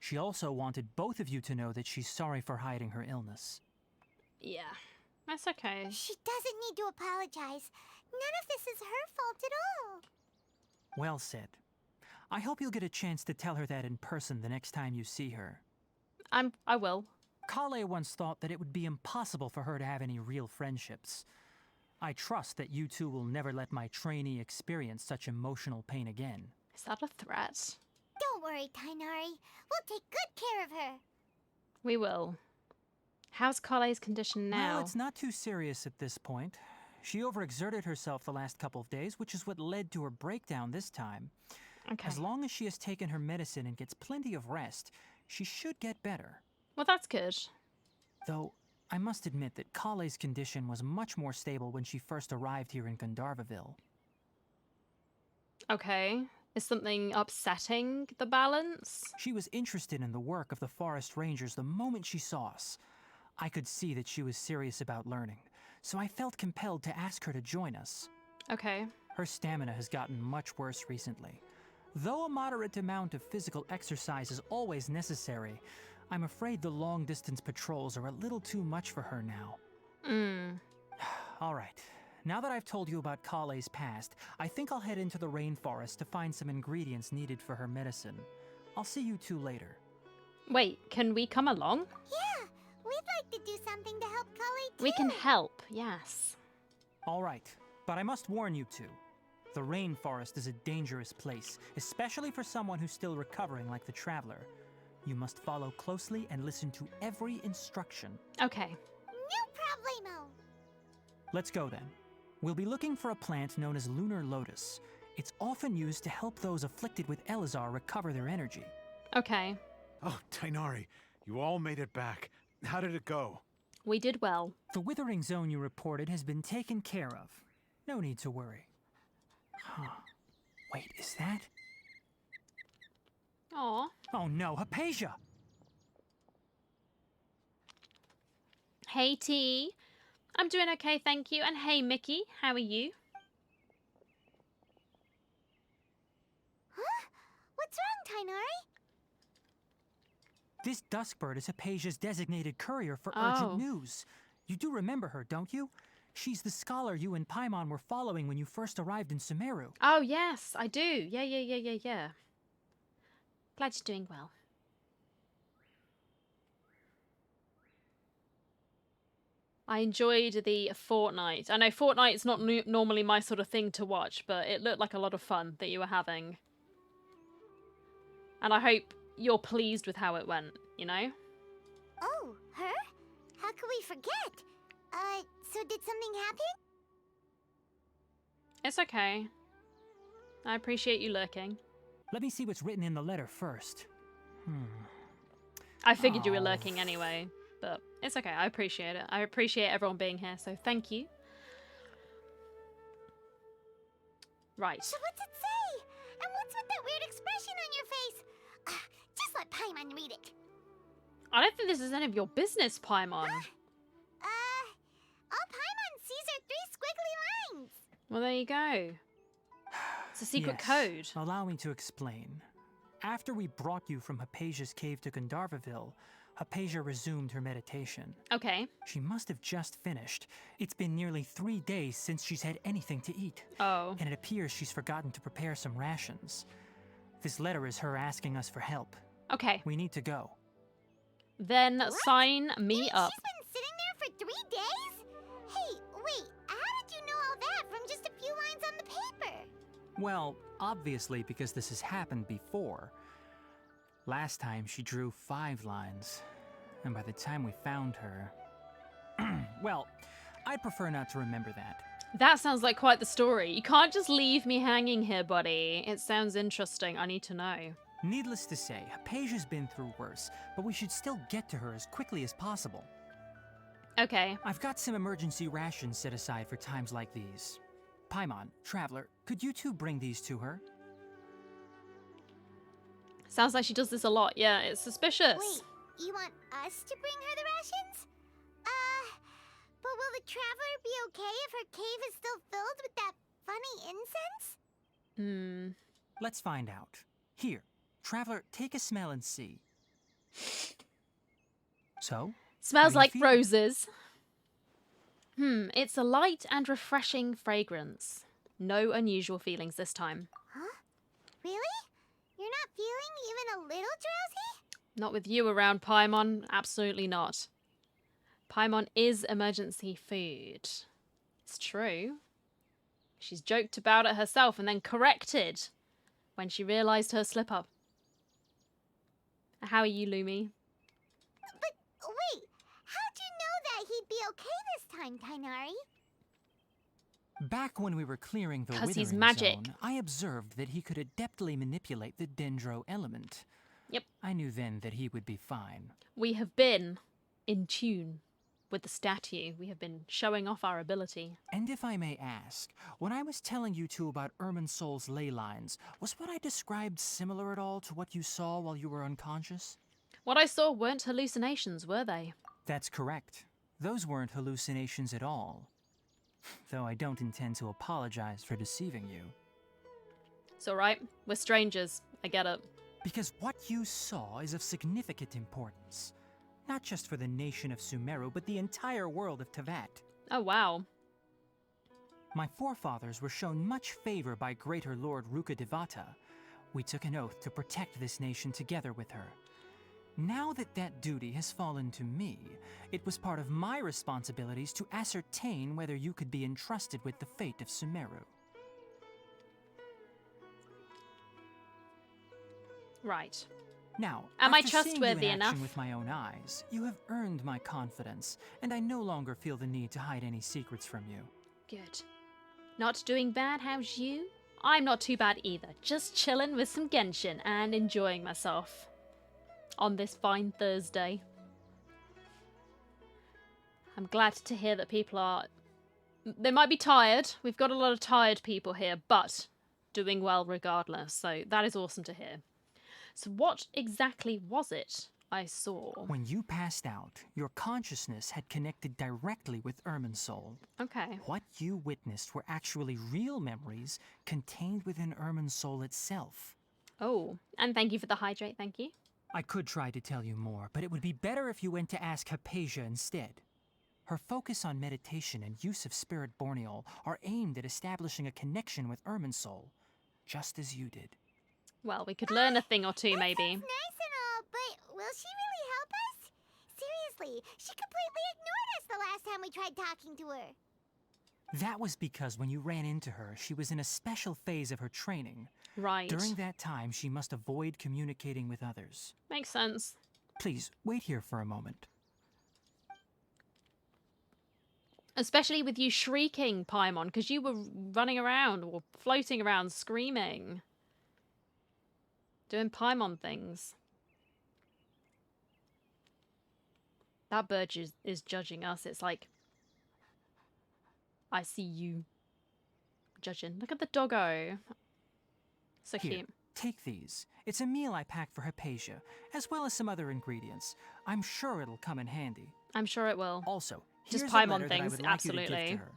She also wanted both of you to know that she's sorry for hiding her illness.
Yeah, that's okay.
She doesn't need to apologize. None of this is her fault at all.
Well said. I hope you'll get a chance to tell her that in person the next time you see her.
I will.
Collei once thought that it would be impossible for her to have any real friendships. I trust that you two will never let my trainee experience such emotional pain again.
Is that a threat?
Don't worry, Tainari. We'll take good care of her.
We will. How's Collei's condition now?
Well, it's not too serious at this point. She overexerted herself the last couple of days, which is what led to her breakdown this time.
Okay.
As long as she has taken her medicine and gets plenty of rest, she should get better.
Well, that's good.
Though, I must admit that Collei's condition was much more stable when she first arrived here in Gandharva Ville.
Okay. Is something upsetting the balance?
She was interested in the work of the forest rangers the moment she saw us. I could see that she was serious about learning, so I felt compelled to ask her to join us.
Okay.
Her stamina has gotten much worse recently. Though a moderate amount of physical exercise is always necessary, I'm afraid the long-distance patrols are a little too much for her now. All right. Now that I've told you about Collei's past, I think I'll head into the rainforest to find some ingredients needed for her medicine. I'll see you two later.
Wait, can we come along?
Yeah, we'd like to do something to help Collei too.
We can help, yes.
All right, but I must warn you two. The rainforest is a dangerous place, especially for someone who's still recovering like the Traveler. You must follow closely and listen to every instruction.
Okay.
No problemo.
Let's go then. We'll be looking for a plant known as lunar lotus. It's often used to help those afflicted with Elazar recover their energy.
Okay.
Oh, Tainari, you all made it back. How did it go?
We did well.
The withering zone you reported has been taken care of. No need to worry. Huh. Wait, is that?
Aw.
Oh no, Hypatia!
Hey, T. I'm doing okay, thank you. And hey, Mickey, how are you?
Huh? What's wrong, Tainari?
This Duskbird is Hypatia's designated courier for
Oh.
urgent news. You do remember her, don't you? She's the scholar you and Paimon were following when you first arrived in Sumeru.
Oh, yes, I do. Yeah. Glad you're doing well. I enjoyed the Fortnite. I know Fortnite's not normally my sort of thing to watch, but it looked like a lot of fun that you were having. And I hope you're pleased with how it went, you know?
Oh, her? How could we forget? So did something happen?
It's okay. I appreciate you lurking.
Let me see what's written in the letter first.
I figured you were
Oh.
lurking anyway, but it's okay. I appreciate it. I appreciate everyone being here, so thank you. Right.
So what's it say? And what's with that weird expression on your face? Just let Paimon read it.
I don't think this is any of your business, Paimon.
All Paimon sees are 3 squiggly lines.
Well, there you go. It's a secret
Yes.
code.
Allow me to explain. After we brought you from Hypatia's cave to Gandharvaville, Hypatia resumed her meditation.
Okay.
She must have just finished. It's been nearly 3 days since she's had anything to eat.
Oh.
And it appears she's forgotten to prepare some rations. This letter is her asking us for help.
Okay.
We need to go.
Then sign me
Means
up.
she's been sitting there for 3 days? Hey, wait, how did you know all that from just a few lines on the paper?
Well, obviously because this has happened before. Last time she drew 5 lines. And by the time we found her... well, I'd prefer not to remember that.
That sounds like quite the story. You can't just leave me hanging here, buddy. It sounds interesting. I need to know.
Needless to say, Hypatia's been through worse, but we should still get to her as quickly as possible.
Okay.
I've got some emergency rations set aside for times like these. Paimon, Traveler, could you two bring these to her?
Sounds like she does this a lot. Yeah, it's suspicious.
Wait, you want us to bring her the rations? But will the Traveler be okay if her cave is still filled with that funny incense?
Let's find out. Here, Traveler, take a smell and see. So?
Smells
How
like
do you feel?
roses. It's a light and refreshing fragrance. No unusual feelings this time.
Huh? Really? feeling even a little drowsy?
Not with you around, Paimon. Absolutely not. Paimon is emergency food. It's true. She's joked about it herself and then corrected when she realised her slip-up. How are you, Lumi?
But wait, how'd you know that he'd be okay this time, Tainari?
Back when we were clearing the
'Cause he's
withering
magic.
zone, I observed that he could adeptly manipulate the dendro element.
Yep.
I knew then that he would be fine.
We have been in tune with the statue. We have been showing off our ability.
And if I may ask, when I was telling you two about Irminsul's ley lines, was what I described similar at all to what you saw while you were unconscious?
What I saw weren't hallucinations, were they?
That's correct. Those weren't hallucinations at all. Though I don't intend to apologize for deceiving you.
It's alright. We're strangers. I get it.
Because what you saw is of significant importance. Not just for the nation of Sumeru, but the entire world of Tevat.
Oh, wow.
My forefathers were shown much favor by Greater Lord Rukkhadevata. We took an oath to protect this nation together with her. Now that that duty has fallen to me, it was part of my responsibilities to ascertain whether you could be entrusted with the fate of Sumeru.
Right.
Now,
Am I
after seeing
trustworthy
you in action
enough?
with my own eyes, you have earned my confidence, and I no longer feel the need to hide any secrets from you.
Good. Not doing bad, how's you? I'm not too bad either. Just chilling with some Genshin and enjoying myself. On this fine Thursday. I'm glad to hear that people are... They might be tired. We've got a lot of tired people here, but doing well regardless. So that is awesome to hear. So what exactly was it I saw?
When you passed out, your consciousness had connected directly with Irminsul.
Okay.
What you witnessed were actually real memories contained within Irminsul itself.
Oh, and thank you for the hydrate, thank you.
I could try to tell you more, but it would be better if you went to ask Hypatia instead. Her focus on meditation and use of spirit borneol are aimed at establishing a connection with Irminsul, just as you did.
Well, we could learn a thing or two, maybe.
Nice and all, but will she really help us? Seriously, she completely ignored us the last time we tried talking to her.
That was because when you ran into her, she was in a special phase of her training.
Right.
During that time, she must avoid communicating with others.
Makes sense.
Please, wait here for a moment.
Especially with you shrieking, Paimon, because you were running around or floating around screaming. Doing Paimon things. That bird is judging us. It's like, I see you judging. Look at the doggo. So
Here,
cute.
take these. It's a meal I packed for Hypatia, as well as some other ingredients. I'm sure it'll come in handy.
I'm sure it will.
Also,
Just
here's
Paimon
a letter that I
things,
would like you to
absolutely.
give to her.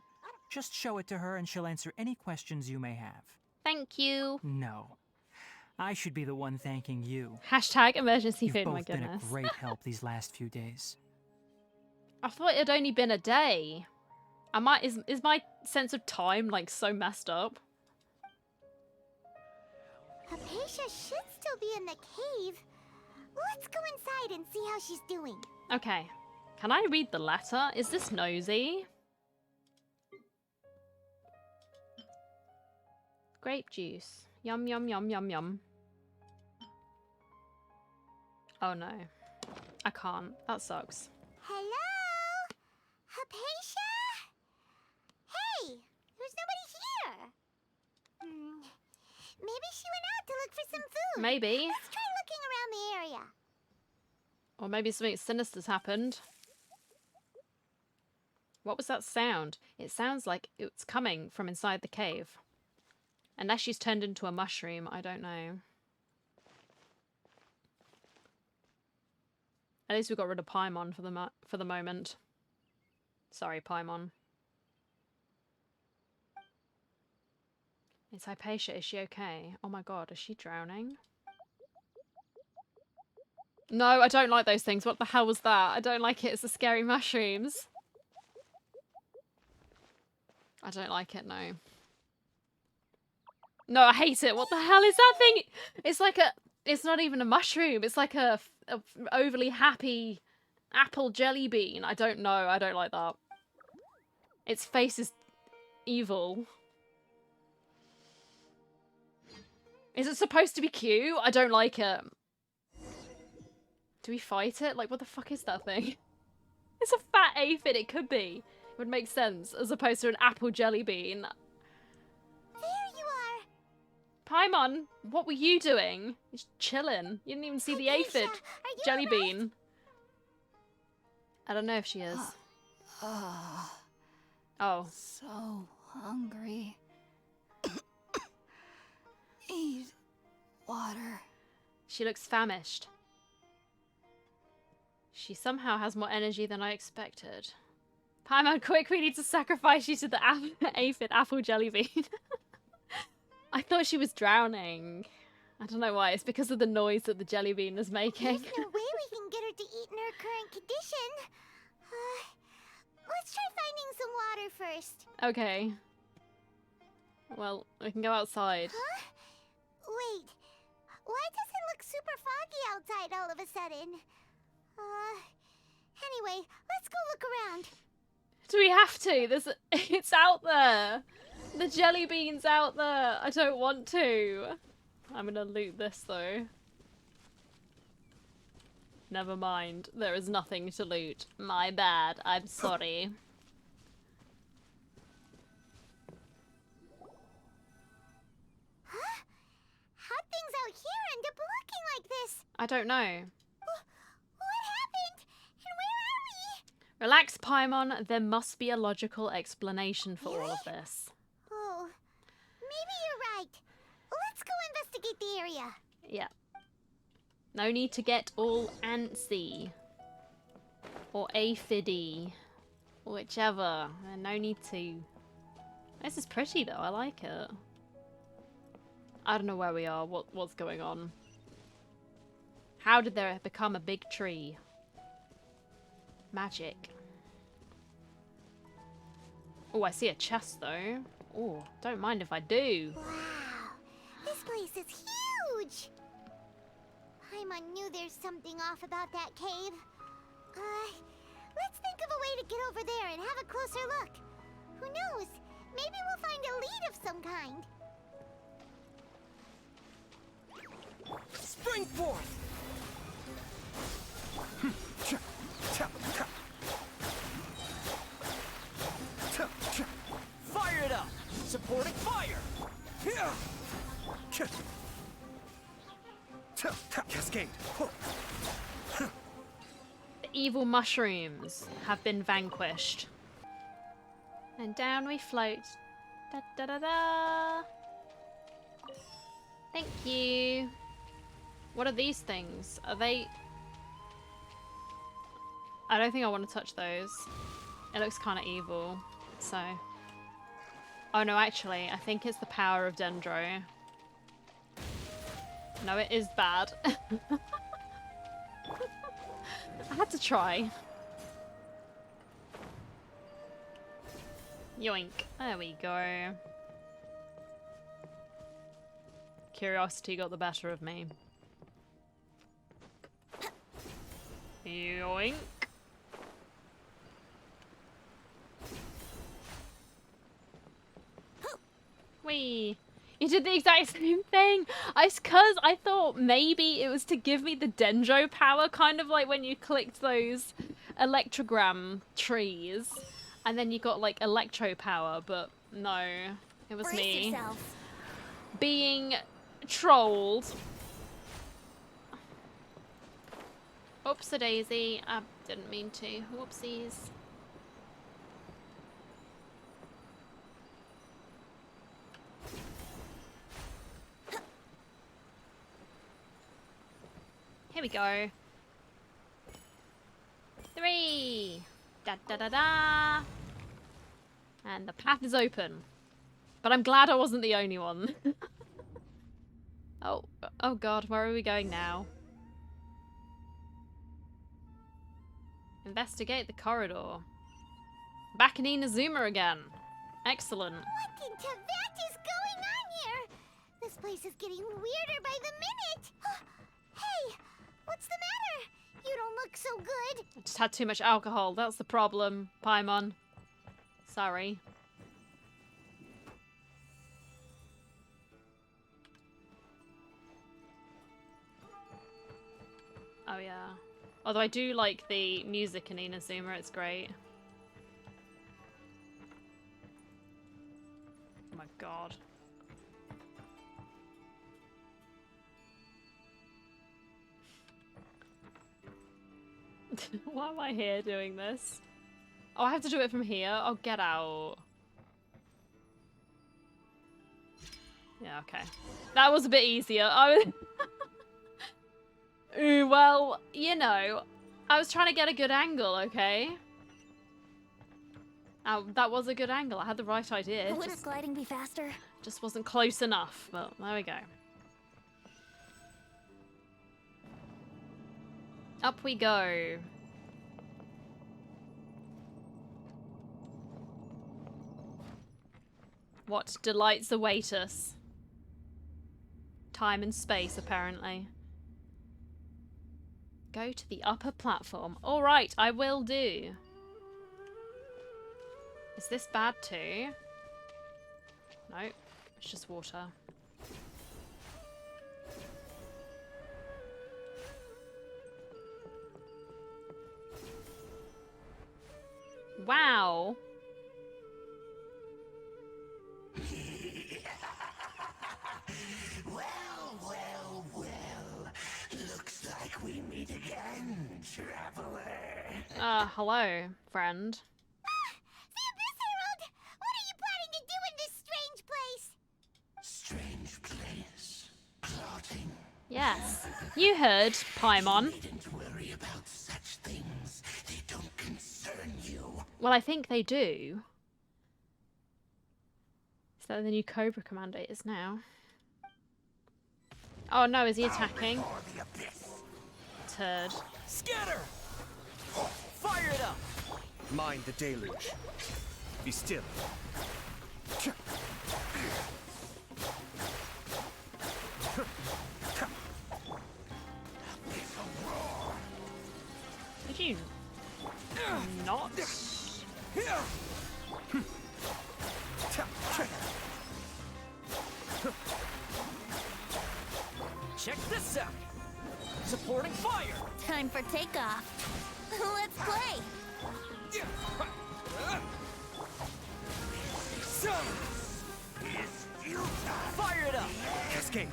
Just show it to her and she'll answer any questions you may have.
Thank you.
No. I should be the one thanking you.
Hashtag emergency
You've
food,
both
my
been
goodness.
a great help these last few days.
I thought it had only been a day. Is my sense of time like so messed up?
Hypatia should still be in the cave. Let's go inside and see how she's doing.
Okay. Can I read the letter? Is this nosy? Grape juice. Yum, yum, yum, yum, yum. Oh no. I can't. That sucks.
Hello? Hypatia? Hey, there's nobody here. Maybe she went out to look for some food.
Maybe.
Let's try looking around the area.
Or maybe something sinister's happened. What was that sound? It sounds like it's coming from inside the cave. Unless she's turned into a mushroom, I don't know. At least we got rid of Paimon for the moment. Sorry, Paimon. It's Hypatia. Is she okay? Oh my god, is she drowning? No, I don't like those things. What the hell was that? I don't like it. It's the scary mushrooms. I don't like it, no. No, I hate it. What the hell is that thing? It's like a... It's not even a mushroom. It's like a overly happy apple jelly bean. I don't know. I don't like that. Its face is evil. Is it supposed to be cute? I don't like it. Do we fight it? Like, what the fuck is that thing? It's a fat aphid. It could be. It would make sense as opposed to an apple jelly bean.
There you are.
Paimon, what were you doing? Just chilling. You didn't even see the
Hypatia,
aphid
are you
jelly
alright?
bean. I don't know if she is. Oh.
So hungry. Need water.
She looks famished. She somehow has more energy than I expected. Paimon, quick, we need to sacrifice you to the aphid apple jelly bean. I thought she was drowning. I don't know why. It's because of the noise that the jelly bean is making.
There's no way we can get her to eat in her current condition. Let's try finding some water first.
Okay. Well, we can go outside.
Huh? Wait. Why does it look super foggy outside all of a sudden? Anyway, let's go look around.
Do we have to? It's out there. The jelly bean's out there. I don't want to. I'm gonna loot this though. Never mind. There is nothing to loot. My bad. I'm sorry.
Huh? How'd things out here end up looking like this?
I don't know.
What happened? And where are we?
Relax, Paimon. There must be a logical explanation for all of this.
Oh, maybe you're right. Let's go investigate the area.
Yeah. No need to get all antsy. Or aphidy. Whichever. No need to. This is pretty though, I like it. I don't know where we are, what's going on. How did there become a big tree? Magic. Oh, I see a chest though. Oh, don't mind if I do.
Wow, this place is huge. Paimon knew there's something off about that cave. Let's think of a way to get over there and have a closer look. Who knows? Maybe we'll find a lead of some kind.
Spring forth!
Fire it up! Supporting fire!
Cascade!
The evil mushrooms have been vanquished. And down we float. Da da da da. Thank you. What are these things? Are they... I don't think I want to touch those. It looks kind of evil, so... Oh no, actually, I think it's the power of Dendro. No, it is bad. I had to try. Yoink. There we go. Curiosity got the better of me. Yoink. Whee! You did the exact same thing! Cause I thought maybe it was to give me the Dendro power, kind of like when you clicked those electrogram trees. And then you got like electro power, but no. It was
Brace
me.
yourself.
Being trolled. Oops-a-daisy. I didn't mean to. Whoopsies. Here we go. 3. Da da da da. And the path is open. But I'm glad I wasn't the only one. Oh god, where are we going now? Investigate the corridor. Back in Inazuma again. Excellent.
What into that is going on here? This place is getting weirder by the minute.
Just had too much alcohol. That's the problem, Paimon. Sorry. Oh yeah. Although I do like the music in Inazuma, it's great. Oh my god. Why am I here doing this? Oh, I have to do it from here? Oh, get out. Yeah, okay. That was a bit easier. I was... Ooh, well, you know, I was trying to get a good angle, okay? That was a good angle. I had the right idea.
Wouldn't gliding be faster?
Just wasn't close enough, but there we go. Up we go. What delights await us? Time and space, apparently. Go to the upper platform. All right, I will do. Is this bad too? Nope, it's just water. Wow.
Looks like we meet again, traveler.
Hello, friend.
The Abyss Herald! What are you planning to do in this strange place?
Strange place. Plotting.
Yes, you heard, Paimon.
Needn't worry about such things. They don't concern you.
Well, I think they do. Is that the new Cobra Commander is now? Oh no, is he attacking?
The abyss.
Turd.
Scatter! Fire it up!
Mind the deluge. Be still.
Did you not?
Check this out! Supporting fire!
Time for takeoff. Let's play!
Fire it up!
Cascade.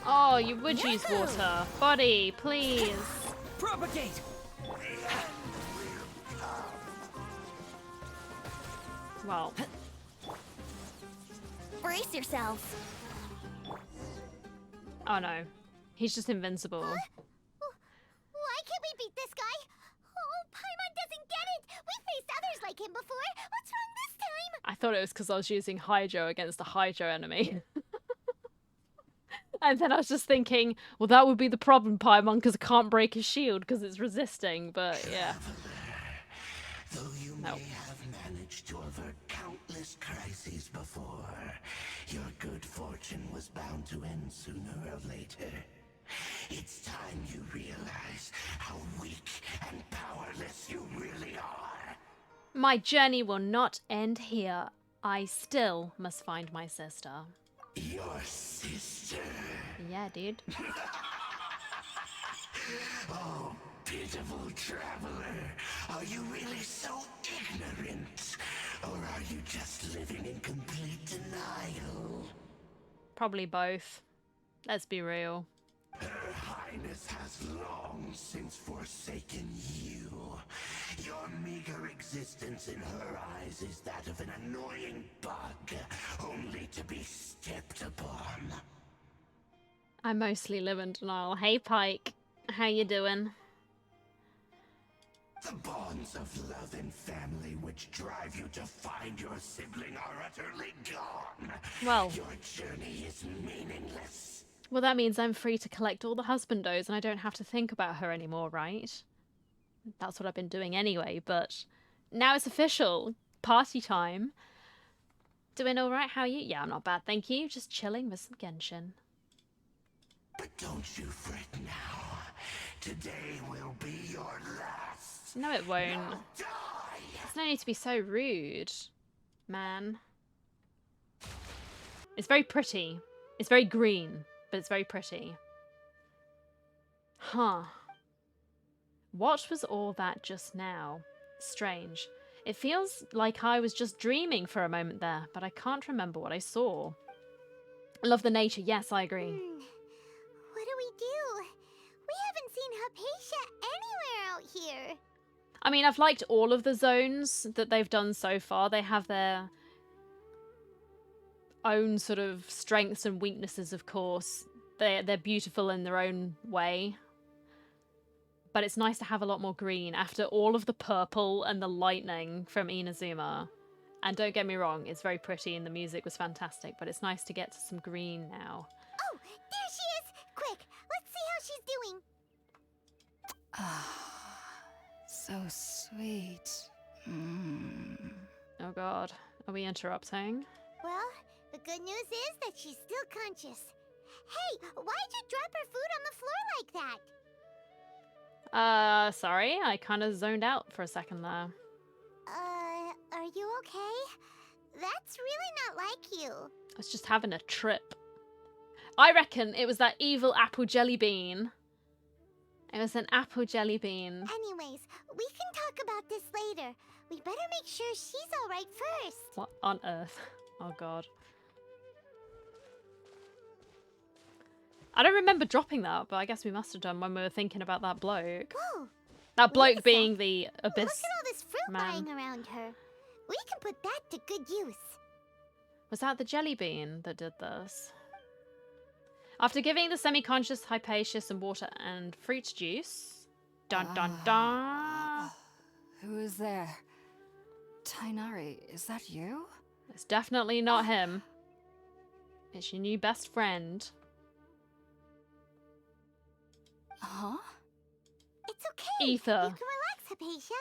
Oh, you would use water. Body, please.
Propagate!
Well,
Brace yourselves.
oh no. He's just invincible.
Why can't we beat this guy? Oh, Paimon doesn't get it. We faced others like him before. What's wrong this time?
I thought it was because I was using Hydro against a Hydro enemy. And then I was just thinking, well, that would be the problem, Paimon, because I can't break his shield because it's resisting, but yeah.
Though you
No.
may have managed to avert countless crises before, your good fortune was bound to end sooner or later. It's time you realize how weak and powerless you really are.
My journey will not end here. I still must find my sister.
Your sister.
Yeah, dude.
Oh, pitiful traveler. Are you really so ignorant? Or are you just living in complete denial?
Probably both. Let's be real.
Her Highness has long since forsaken you. Your meager existence in her eyes is that of an annoying bug, only to be stepped upon.
I mostly live in denial. Hey, Pike. How you doing?
The bonds of love and family which drive you to find your sibling are utterly gone.
Well.
Your journey is meaningless.
Well, that means I'm free to collect all the husbandos and I don't have to think about her anymore, right? That's what I've been doing anyway, but now it's official. Party time. Doing alright? How are you? Yeah, I'm not bad, thank you. Just chilling with some Genshin.
But don't you fret now. Today will be your last.
No, it won't.
Now die!
There's no need to be so rude, man. It's very pretty. It's very green, but it's very pretty. Huh. What was all that just now? Strange. It feels like I was just dreaming for a moment there, but I can't remember what I saw. I love the nature. Yes, I agree.
What do we do? We haven't seen Hypatia anywhere out here.
I mean, I've liked all of the zones that they've done so far. They have their own sort of strengths and weaknesses, of course. They're beautiful in their own way. But it's nice to have a lot more green after all of the purple and the lightning from Inazuma. And don't get me wrong, it's very pretty and the music was fantastic, but it's nice to get to some green now.
Oh, there she is! Quick, let's see how she's doing.
So sweet.
Oh god, are we interrupting?
Well, the good news is that she's still conscious. Hey, why'd you drop her food on the floor like that?
Sorry, I kind of zoned out for a second there.
Are you okay? That's really not like you.
I was just having a trip. I reckon it was that evil apple jelly bean. It was an apple jelly bean.
Anyways, we can talk about this later. We better make sure she's alright first.
What on earth? Oh god. I don't remember dropping that, but I guess we must have done when we were thinking about that bloke.
Whoa!
That bloke
Lisa,
being the
Look
abyss
at all this fruit
man.
lying around her. We can put that to good use.
Was that the jelly bean that did this? After giving the semi-conscious Hypatia some water and fruit juice... Dun dun dun!
Who is there? Tainari, is that you?
It's definitely not him. It's your new best friend.
Huh?
It's okay.
Ether.
You can relax, Hypatia.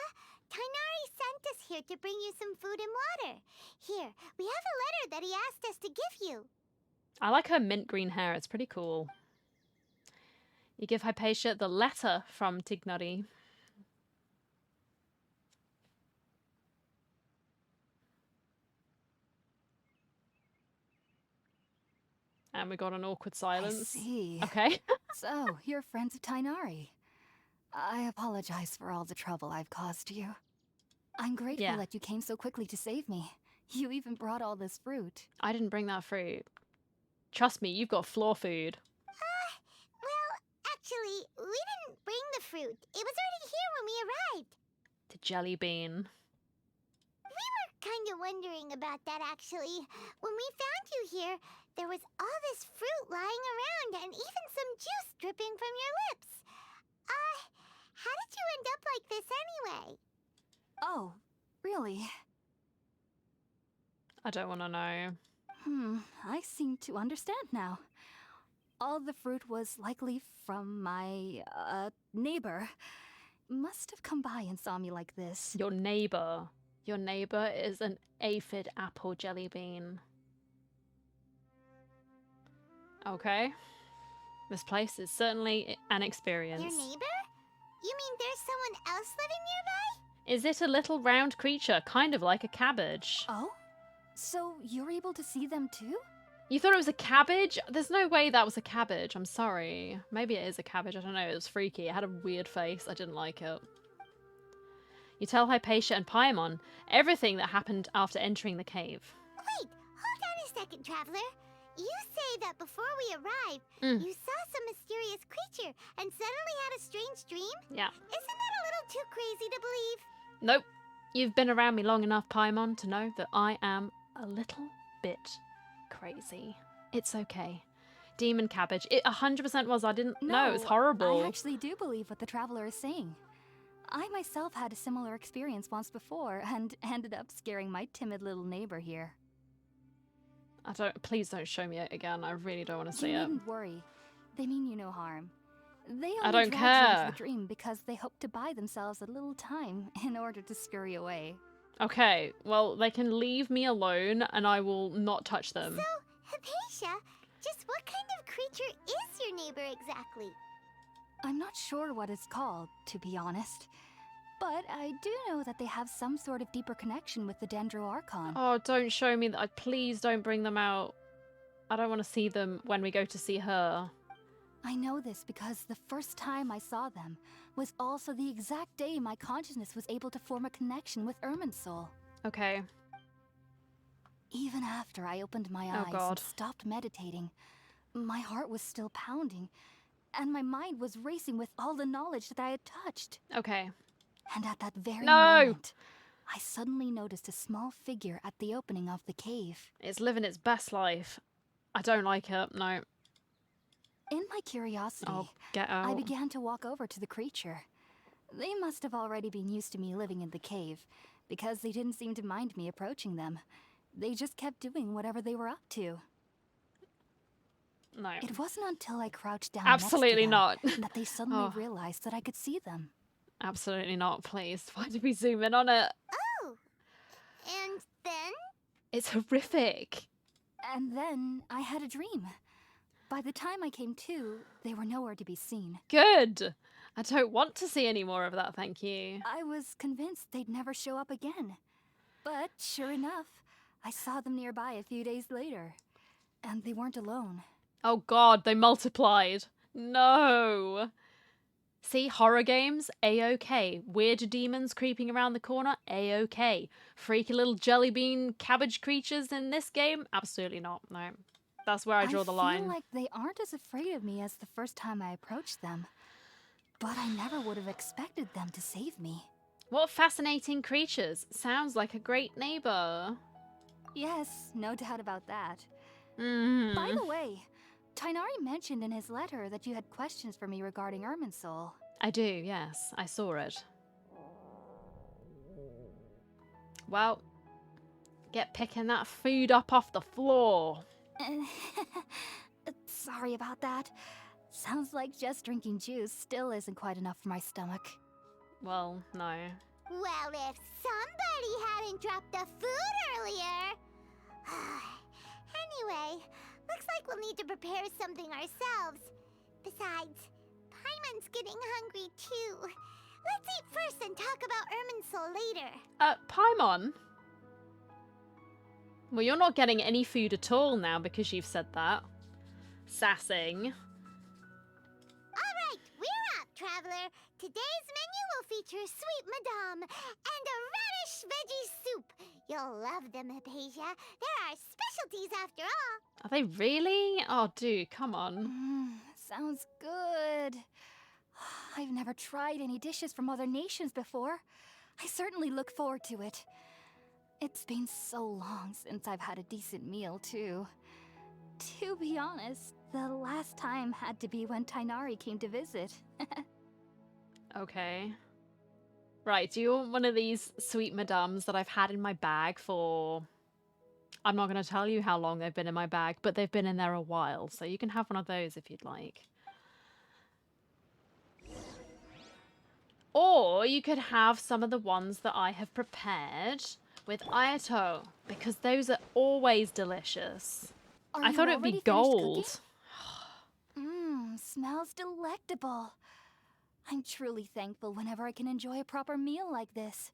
Tainari sent us here to bring you some food and water. Here, we have a letter that he asked us to give you.
I like her mint green hair. It's pretty cool. You give Hypatia the letter from Tignari. And we got an awkward silence.
I see.
Okay.
So, you're friends of Tainari. I apologize for all the trouble I've caused you. I'm grateful
Yeah.
that you came so quickly to save me. You even brought all this fruit.
I didn't bring that fruit. Trust me, you've got floor food.
Well, actually, we didn't bring the fruit. It was already here when we arrived.
The jelly bean.
We were kind of wondering about that, actually. When we found you here, there was all this fruit lying around and even some juice dripping from your lips. How did you end up like this anyway?
Oh, really?
I don't want to know.
I seem to understand now. All the fruit was likely from my, neighbor. Must have come by and saw me like this.
Your neighbor. Your neighbor is an aphid apple jelly bean. Okay. This place is certainly an experience.
Your neighbor? You mean there's someone else living nearby?
Is it a little round creature, kind of like a cabbage?
Oh? So you're able to see them too?
You thought it was a cabbage? There's no way that was a cabbage. I'm sorry. Maybe it is a cabbage. I don't know. It was freaky. It had a weird face. I didn't like it. You tell Hypatia and Paimon everything that happened after entering the cave.
Wait, hold on a second, Traveler. You say that before we arrived, you saw some mysterious creature and suddenly had a strange dream?
Yeah.
Isn't that a little too crazy to believe?
Nope. You've been around me long enough, Paimon, to know that I am a little bit crazy. It's okay. Demon cabbage. It 100% was. I didn't know. It was horrible.
I actually do believe what the traveler is saying. I myself had a similar experience once before and ended up scaring my timid little neighbor here.
Please don't show me it again. I really don't want to see
You
it.
needn't worry. They mean you no harm. They
I
only
don't
dragged you
care.
into the dream because they hope to buy themselves a little time in order to scurry away.
Okay, well, they can leave me alone and I will not touch them.
So, Hypatia, just what kind of creature is your neighbor exactly?
I'm not sure what it's called, to be honest. But I do know that they have some sort of deeper connection with the Dendro Archon.
Oh, don't show me that. Please don't bring them out. I don't want to see them when we go to see her.
I know this because the first time I saw them was also the exact day my consciousness was able to form a connection with Irminsul.
Okay.
Even after I opened my
Oh,
eyes
God.
and stopped meditating, my heart was still pounding, and my mind was racing with all the knowledge that I had touched.
Okay.
And at that very
No!
moment, I suddenly noticed a small figure at the opening of the cave.
It's living its best life. I don't like it. No.
In my curiosity,
Oh, get out.
I began to walk over to the creature. They must have already been used to me living in the cave, because they didn't seem to mind me approaching them. They just kept doing whatever they were up to.
No.
It wasn't until I crouched down
Absolutely
next to
not.
them that they suddenly
Oh.
realized that I could see them.
Absolutely not, please. Why did we zoom in on it?
Oh! And then?
It's horrific.
And then I had a dream. By the time I came to, they were nowhere to be seen.
Good. I don't want to see any more of that, thank you.
I was convinced they'd never show up again. But sure enough, I saw them nearby a few days later. And they weren't alone.
Oh god, they multiplied. No. See, horror games, A-okay. Weird demons creeping around the corner, A-okay. Freaky little jelly bean cabbage creatures in this game, absolutely not, no. That's where I draw the line.
I feel like they aren't as afraid of me as the first time I approached them. But I never would have expected them to save me.
What fascinating creatures. Sounds like a great neighbor.
Yes, no doubt about that.
Mm.
By the way, Tainari mentioned in his letter that you had questions for me regarding Irminsul.
I do, yes. I saw it. Well, get picking that food up off the floor.
Sorry about that. Sounds like just drinking juice still isn't quite enough for my stomach.
Well, no.
Well, if somebody hadn't dropped the food earlier... Anyway, looks like we'll need to prepare something ourselves. Besides, Paimon's getting hungry too. Let's eat first and talk about Irminsul later.
Paimon? Well, you're not getting any food at all now because you've said that. Sassing.
Alright, we're out, traveler. Today's menu will feature sweet madame and a radish veggie soup. You'll love them, Hypatia. They're our specialties after all.
Are they really? Oh, dude, come on.
Sounds good. I've never tried any dishes from other nations before. I certainly look forward to it. It's been so long since I've had a decent meal, too. To be honest, the last time had to be when Tainari came to visit.
Okay. Right, do you want one of these sweet madames that I've had in my bag for... I'm not going to tell you how long they've been in my bag, but they've been in there a while, so you can have one of those if you'd like. Or you could have some of the ones that I have prepared with Ayato, because those are always delicious.
Are
I
you
thought it would
already
be
finished
gold.
Smells delectable. I'm truly thankful whenever I can enjoy a proper meal like this.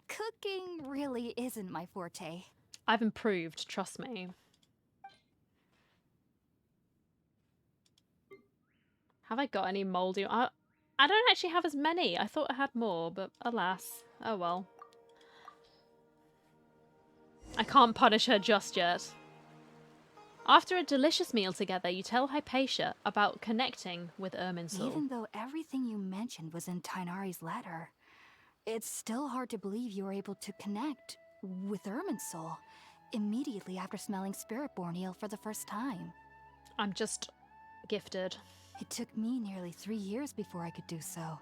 Cooking really isn't my forte.
I've improved, trust me. Have I got any moldy? I don't actually have as many. I thought I had more, but alas. Oh well. I can't punish her just yet. After a delicious meal together, you tell Hypatia about connecting with Irminsul.
Even though everything you mentioned was in Tainari's letter, it's still hard to believe you were able to connect with Irminsul immediately after smelling Spiritborn eel for the first time.
I'm just gifted.
It took me nearly 3 years before I could do so.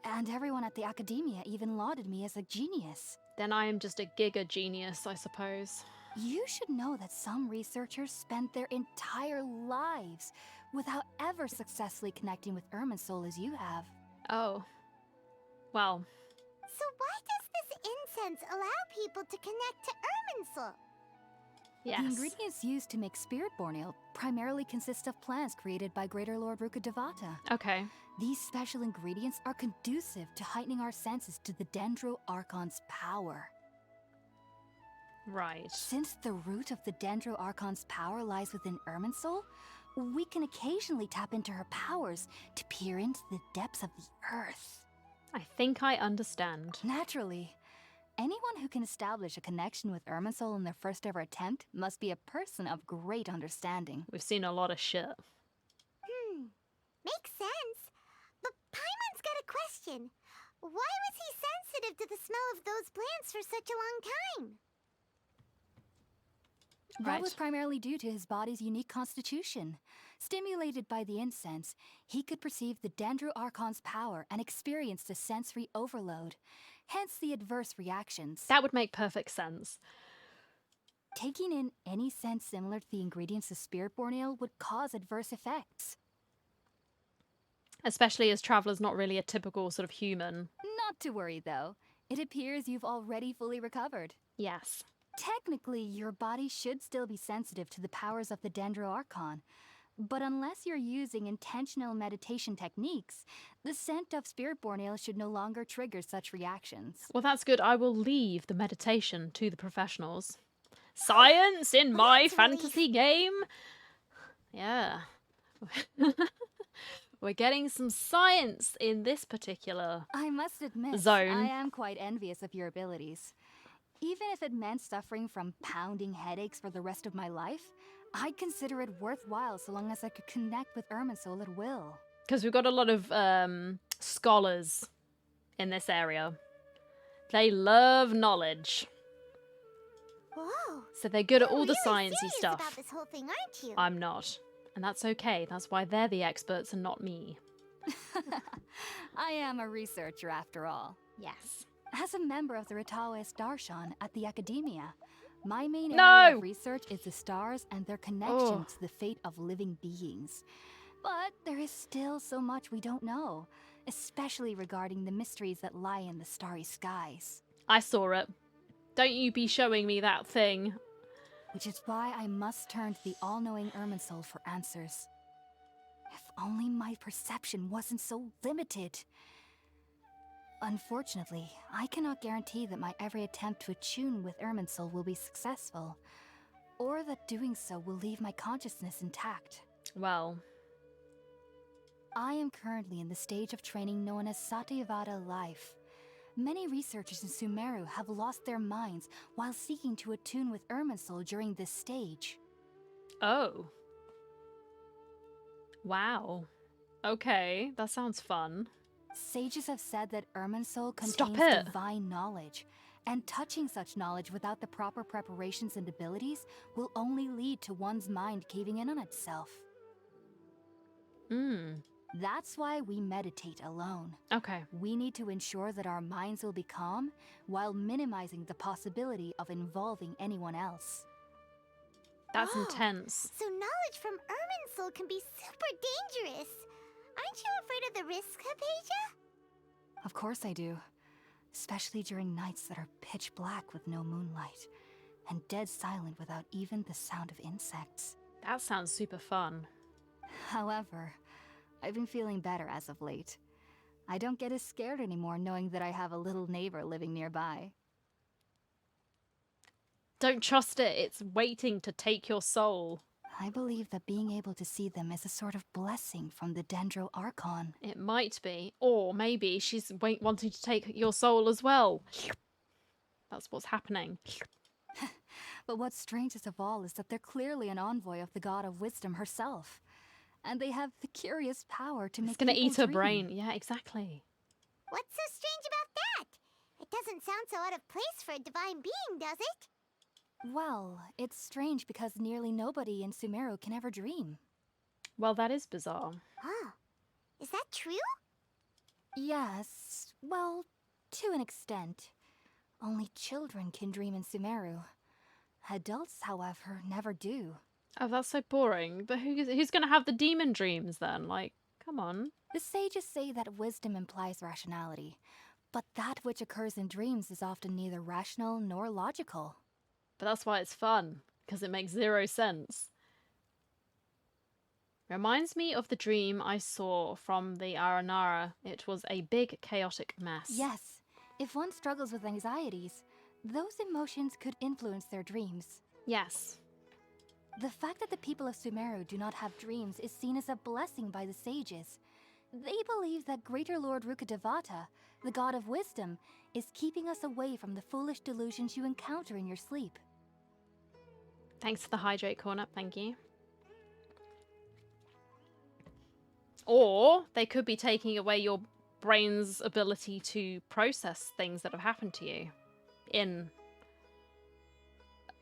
And everyone at the academia even lauded me as a genius.
Then I am just a giga genius, I suppose.
You should know that some researchers spent their entire lives without ever successfully connecting with Irminsul as you have.
Oh. Well.
So why does this incense allow people to connect to Irminsul?
Yes.
The ingredients used to make Spiritborn ale primarily consist of plants created by Greater Lord Rukkhadevata.
Okay.
These special ingredients are conducive to heightening our senses to the Dendro Archon's power.
Right.
Since the root of the Dendro Archon's power lies within Irminsul, we can occasionally tap into her powers to peer into the depths of the earth.
I think I understand.
Naturally, anyone who can establish a connection with Irminsul in their first ever attempt must be a person of great understanding.
We've seen a lot of shit.
Makes sense. But Paimon's got a question. Why was he sensitive to the smell of those plants for such a long time?
That was primarily due to his body's unique constitution. Stimulated by the incense, he could perceive the Dendro Archon's power and experienced a sensory overload, hence the adverse reactions.
That would make perfect sense.
Taking in any scent similar to the ingredients of Spiritborn Ale would cause adverse effects.
Especially as Traveler's not really a typical sort of human.
Not to worry, though. It appears you've already fully recovered.
Yes.
Technically, your body should still be sensitive to the powers of the Dendro Archon, but unless you're using intentional meditation techniques, the scent of Spiritborn Ale should no longer trigger such reactions.
Well, that's good. I will leave the meditation to the professionals. Science in my fantasy game? Yeah. We're getting some science in this particular
I must admit,
zone.
I am quite envious of your abilities. Even if it meant suffering from pounding headaches for the rest of my life, I'd consider it worthwhile so long as I could connect with Irminsul at will.
Because we've got a lot of scholars in this area. They love knowledge.
Whoa.
So they're good at
You're
all the
really
sciencey
serious
stuff.
about this whole thing, aren't you?
I'm not. And that's okay. That's why they're the experts and not me.
I am a researcher after all.
Yes.
As a member of the Ritaoist Darshan at the Academia, my main
No!
area of research is the stars and their connection to the fate of living beings. But there is still so much we don't know, especially regarding the mysteries that lie in the starry skies.
I saw it. Don't you be showing me that thing.
Which is why I must turn to the all-knowing Irminsul for answers. If only my perception wasn't so limited. Unfortunately, I cannot guarantee that my every attempt to attune with Irminsul will be successful, or that doing so will leave my consciousness intact.
Well,
I am currently in the stage of training known as Satyavada life. Many researchers in Sumeru have lost their minds while seeking to attune with Irminsul during this stage.
oh. Wow. Okay, that sounds fun.
Sages have said that Irminsul
Stop
contains
it.
divine knowledge, and touching such knowledge without the proper preparations and abilities will only lead to one's mind caving in on itself. That's why we meditate alone.
Okay.
We need to ensure that our minds will be calm while minimizing the possibility of involving anyone else.
That's
Whoa.
intense.
So knowledge from Irminsul can be super dangerous. Aren't you afraid of the risk, Hypatia?
Of course I do. Especially during nights that are pitch black with no moonlight, and dead silent without even the sound of insects.
That sounds super fun.
However, I've been feeling better as of late. I don't get as scared anymore knowing that I have a little neighbor living nearby.
Don't trust it. It's waiting to take your soul.
I believe that being able to see them is a sort of blessing from the Dendro Archon.
It might be. Or maybe she's wanting to take your soul as well. That's what's happening.
But what's strangest of all is that they're clearly an envoy of the god of wisdom herself. And they have the curious power to make
It's gonna
people
eat her
dream.
brain. Yeah, exactly.
What's so strange about that? It doesn't sound so out of place for a divine being, does it?
Well, it's strange because nearly nobody in Sumeru can ever dream.
Well, that is bizarre.
Huh. Is that true?
Yes, well, to an extent. Only children can dream in Sumeru. Adults, however, never do.
Oh, that's so boring. But who's gonna have the demon dreams then? Like, come on.
The sages say that wisdom implies rationality, but that which occurs in dreams is often neither rational nor logical.
But that's why it's fun. Because it makes zero sense. Reminds me of the dream I saw from the Aranara. It was a big, chaotic mess.
Yes, if one struggles with anxieties, those emotions could influence their dreams.
Yes.
The fact that the people of Sumeru do not have dreams is seen as a blessing by the sages. They believe that Greater Lord Rukkhadevata, the god of wisdom, is keeping us away from the foolish delusions you encounter in your sleep.
Thanks for the hydrate corner. Thank you. Or they could be taking away your brain's ability to process things that have happened to you in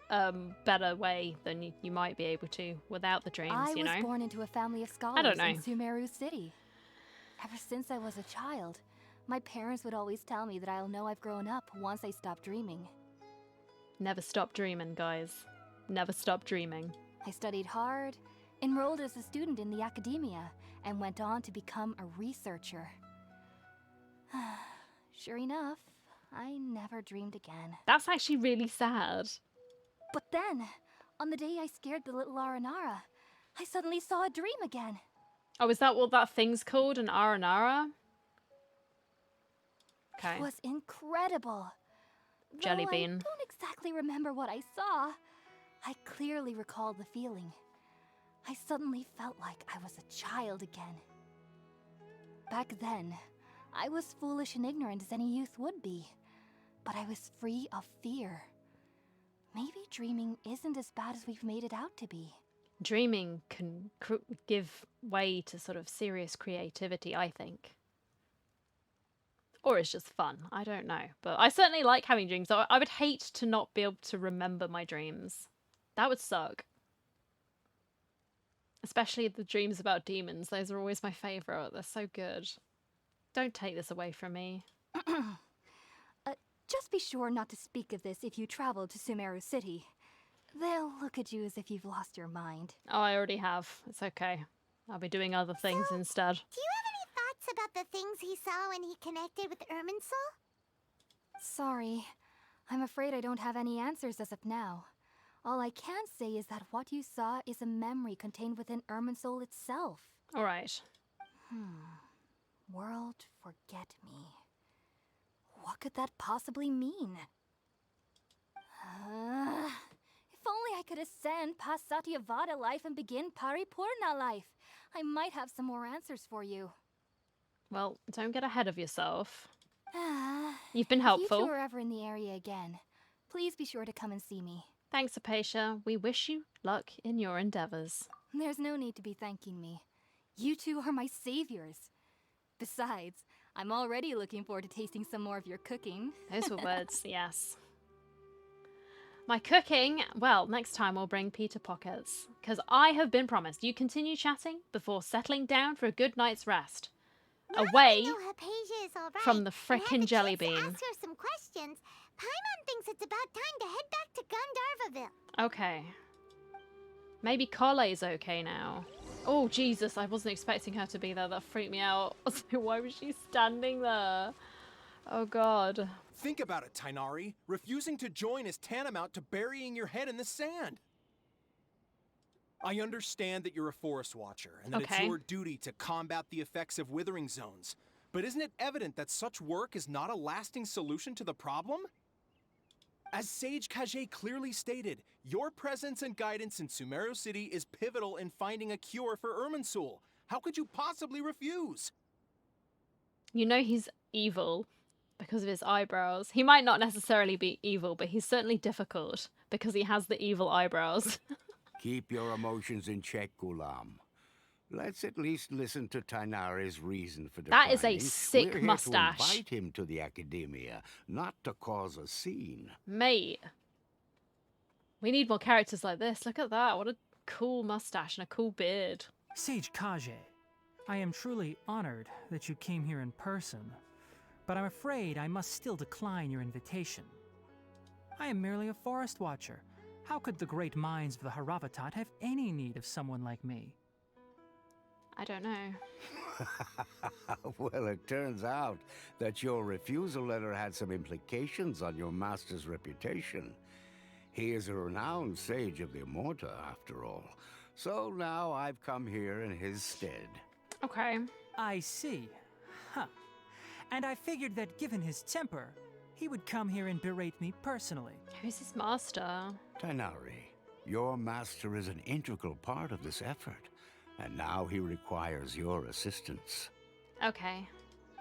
a better way than you might be able to without the dreams,
I
you know?
was born into a family of scholars
don't know.
in Sumeru City. Ever since I was a child, my parents would always tell me that I'll know I've grown up once I stop dreaming.
Never stop dreaming, guys. Never stop dreaming.
I studied hard, enrolled as a student in the academia, and went on to become a researcher. Sure enough, I never dreamed again.
That's actually really sad.
But then, on the day I scared the little Aranara, I suddenly saw a dream again.
Oh, is that what that thing's called? An Aranara? Okay.
It was incredible.
Jelly
Though
bean.
I don't exactly remember what I saw. I clearly recall the feeling. I suddenly felt like I was a child again. Back then, I was foolish and ignorant as any youth would be, but I was free of fear. Maybe dreaming isn't as bad as we've made it out to be.
Dreaming can give way to sort of serious creativity, I think. Or it's just fun. I don't know. But I certainly like having dreams. I would hate to not be able to remember my dreams. That would suck. Especially the dreams about demons. Those are always my favourite. They're so good. Don't take this away from me.
Just be sure not to speak of this if you travel to Sumeru City. They'll look at you as if you've lost your mind.
Oh, I already have. It's okay. I'll be doing other things instead.
Do you have any thoughts about the things he saw when he connected with Irminsul?
Sorry. I'm afraid I don't have any answers as of now. All I can say is that what you saw is a memory contained within Irminsul itself.
All right.
World forget me. What could that possibly mean? If only I could ascend past Satyavada life and begin Paripurna life. I might have some more answers for you.
Well, don't get ahead of yourself. You've been helpful.
If you two are ever in the area again, please be sure to come and see me.
Thanks, Hypatia. We wish you luck in your endeavors.
There's no need to be thanking me. You two are my saviors. Besides, I'm already looking forward to tasting some more of your cooking.
Those were words, yes. My cooking, well, next time we'll bring Peter Pockets. Because I have been promised you continue chatting before settling down for a good night's rest. Away
No, Hypatia is all right.
from the
And had
frickin'
the
jelly
chance to
bean.
ask her some questions. Paimon thinks it's about time to head back to Gandharvaville.
Okay. Maybe Collei's okay now. Oh, Jesus, I wasn't expecting her to be there. That freaked me out. Why was she standing there? Oh, God.
Think about it, Tainari. Refusing to join is tantamount to burying your head in the sand. I understand that you're a forest watcher and that it's
Okay.
your duty to combat the effects of withering zones. But isn't it evident that such work is not a lasting solution to the problem? As Sage Kage clearly stated, your presence and guidance in Sumeru City is pivotal in finding a cure for Irminsul. How could you possibly refuse?
You know he's evil because of his eyebrows. He might not necessarily be evil, but he's certainly difficult because he has the evil eyebrows.
Keep your emotions in check, Gulam. Let's at least listen to Tainari's reason for declining.
That is a sick
We're here
mustache.
to invite him to the academia, not to cause a scene.
Mate. We need more characters like this. Look at that. What a cool mustache and a cool beard.
Sage Kage, I am truly honored that you came here in person, but I'm afraid I must still decline your invitation. I am merely a forest watcher. How could the great minds of the Haravatat have any need of someone like me?
I don't know.
Well, it turns out that your refusal letter had some implications on your master's reputation. He is a renowned sage of the Immorta, after all, So now I've come here in his stead.
Okay.
I see. Huh. And I figured that given his temper, he would come here and berate me personally.
Who's his master?
Tainari, your master is an integral part of this effort, and now he requires your assistance.
Okay.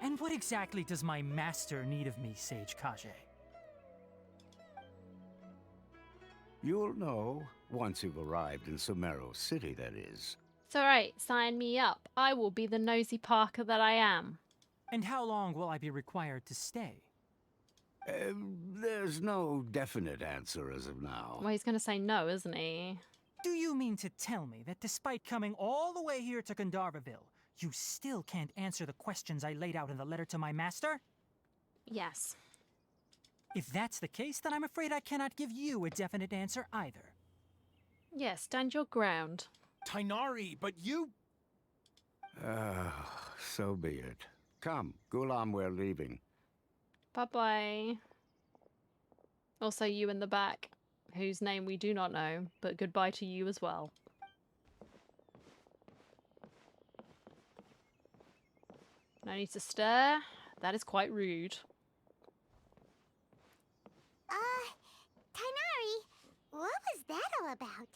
And what exactly does my master need of me, Sage Kage?
You'll know once you've arrived in Sumeru City, that is.
It's alright, sign me up. I will be the nosy Parker that I am.
And how long will I be required to stay?
There's no definite answer as of now.
Well, he's gonna say no, isn't he?
Do you mean to tell me that despite coming all the way here to Gandharva, you still can't answer the questions I laid out in the letter to my master?
Yes.
If that's the case, then I'm afraid I cannot give you a definite answer either.
Yes, stand your ground.
Tainari, but you...
So be it. Come, Gulam, we're leaving.
Bye-bye. Also you in the back, whose name we do not know, but goodbye to you as well. No need to stare. That is quite rude.
Tainari, what was that all about?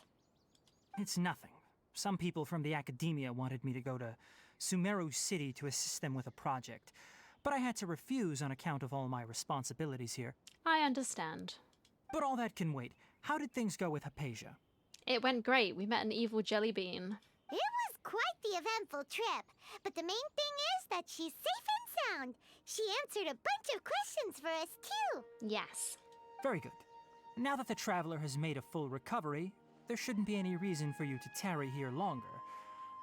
It's nothing. Some people from the academia wanted me to go to Sumeru City to assist them with a project, but I had to refuse on account of all my responsibilities here.
I understand.
But all that can wait. How did things go with Hypatia?
It went great. We met an evil jelly bean.
It was quite the eventful trip, but the main thing is that she's safe and sound. She answered a bunch of questions for us, too.
Yes.
Very good. Now that the traveler has made a full recovery, there shouldn't be any reason for you to tarry here longer.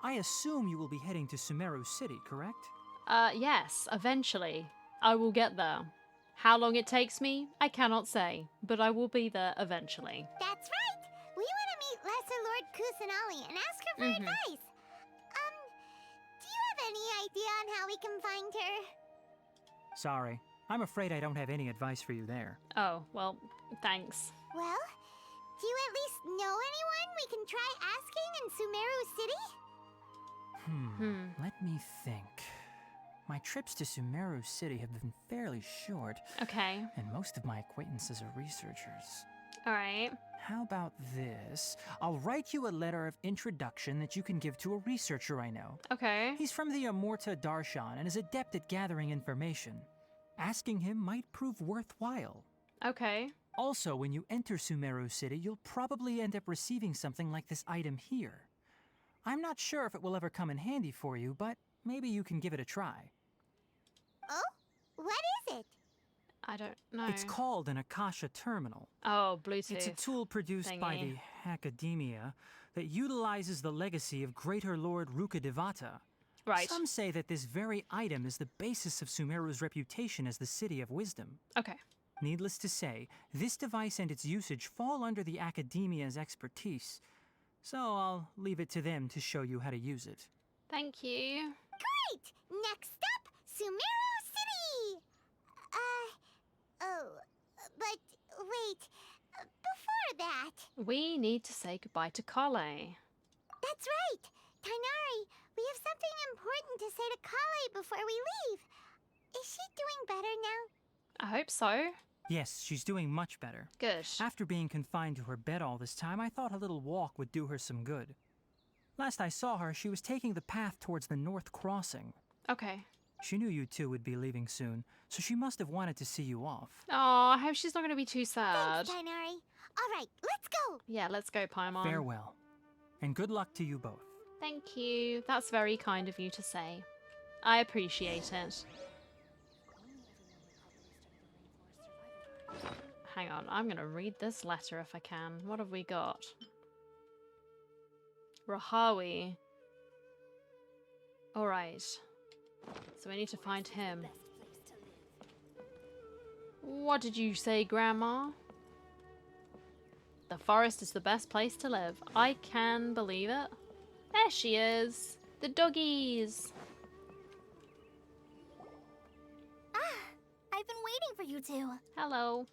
I assume you will be heading to Sumeru City, correct?
Yes, eventually. I will get there. How long it takes me, I cannot say, but I will be there eventually.
That's right. We want to meet Lesser Lord Kusanali and ask her for advice. Do you have any idea on how we can find her?
Sorry. I'm afraid I don't have any advice for you there.
Oh, well, thanks.
Well, do you at least know anyone we can try asking in Sumeru City?
Let me think. My trips to Sumeru City have been fairly short.
Okay.
And most of my acquaintances are researchers.
Alright.
How about this? I'll write you a letter of introduction that you can give to a researcher I know.
Okay.
He's from the Amorta Darshan and is adept at gathering information. Asking him might prove worthwhile.
Okay.
Also, when you enter Sumeru City, you'll probably end up receiving something like this item here. I'm not sure if it will ever come in handy for you, but maybe you can give it a try.
Oh? What is it?
I don't know.
It's called an Akasha Terminal.
Oh, Bluetooth.
It's a tool produced by
thingy.
the academia that utilizes the legacy of Greater Lord Rukadevata.
Right.
Some say that this very item is the basis of Sumeru's reputation as the City of Wisdom.
Okay.
Needless to say, this device and its usage fall under the academia's expertise, so I'll leave it to them to show you how to use it.
Thank you.
Great! Next up, Sumeru City! But wait, before that...
We need to say goodbye to Collei.
That's right! Tainari, we have something important to say to Collei before we leave. Is she doing better now?
I hope so.
Yes, she's doing much better.
Good.
After being confined to her bed all this time, I thought a little walk would do her some good. Last I saw her, she was taking the path towards the North Crossing.
Okay.
She knew you two would be leaving soon, so she must have wanted to see you off.
Oh, I hope she's not going to be too sad.
Thanks, Tainari. All right, let's go!
Yeah, let's go, Paimon.
Farewell, and good luck to you both.
Thank you. That's very kind of you to say. I appreciate it. Hang on, I'm going to read this letter if I can. What have we got? Rahawi. Alright. So we need to find him. What did you say, Grandma? The forest is the best place to live. I can believe it. There she is. The doggies.
I've been waiting for you two.
Hello.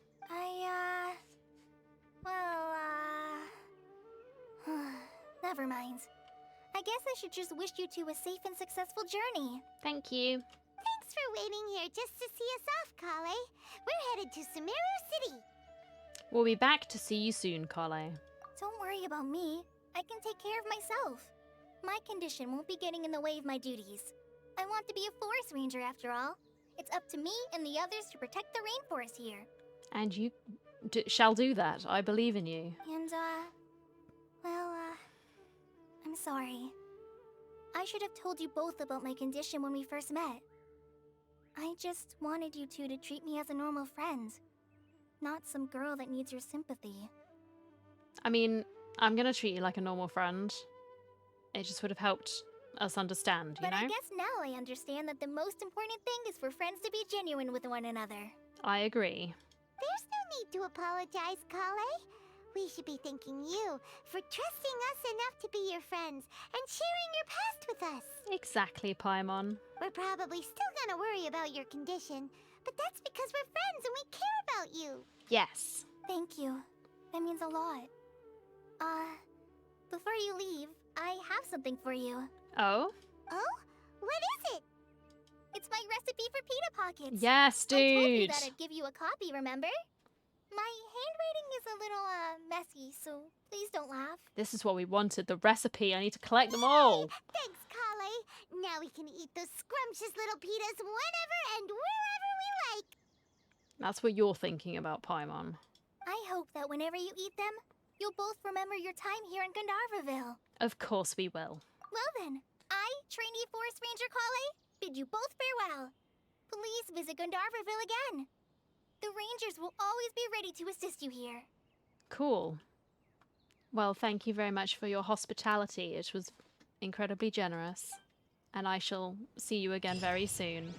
Never mind. I guess I should just wish you two a safe and successful journey.
Thank you.
Thanks for waiting here just to see us off, Collei. We're headed to Sumeru City.
We'll be back to see you soon, Collei.
Don't worry about me. I can take care of myself. My condition won't be getting in the way of my duties. I want to be a forest ranger after all. It's up to me and the others to protect the rainforest here.
And you shall do that. I believe in you.
And, I'm sorry. I should have told you both about my condition when we first met. I just wanted you two to treat me as a normal friend, not some girl that needs your sympathy.
I mean, I'm gonna treat you like a normal friend. It just would have helped us understand, you know?
But I guess now I understand that the most important thing is for friends to be genuine with one another.
I agree.
There's no need to apologize, Collei. We should be thanking you for trusting us enough to be your friends and sharing your past with us.
Exactly, Paimon.
We're probably still gonna worry about your condition, but that's because we're friends and we care about you.
Yes.
Thank you. That means a lot. Before you leave, I have something for you.
Oh?
Oh? What is it? It's my recipe for pita pockets.
Yes, dude.
I told you that I'd give you a copy, remember? My handwriting is a little, messy, so please don't laugh.
This is what we wanted, the recipe. I need to collect them all.
Thanks, Collei. Now we can eat those scrumptious little pitas whenever and wherever we like.
That's what you're thinking about, Paimon.
I hope that whenever you eat them, you'll both remember your time here in Gandharvaville.
Of course we will.
Well then, I, trainee Forest Ranger Collei, bid you both farewell. Please visit Gandharvaville again. The Rangers will always be ready to assist you here.
Cool. Well, thank you very much for your hospitality. It was incredibly generous. And I shall see you again very soon.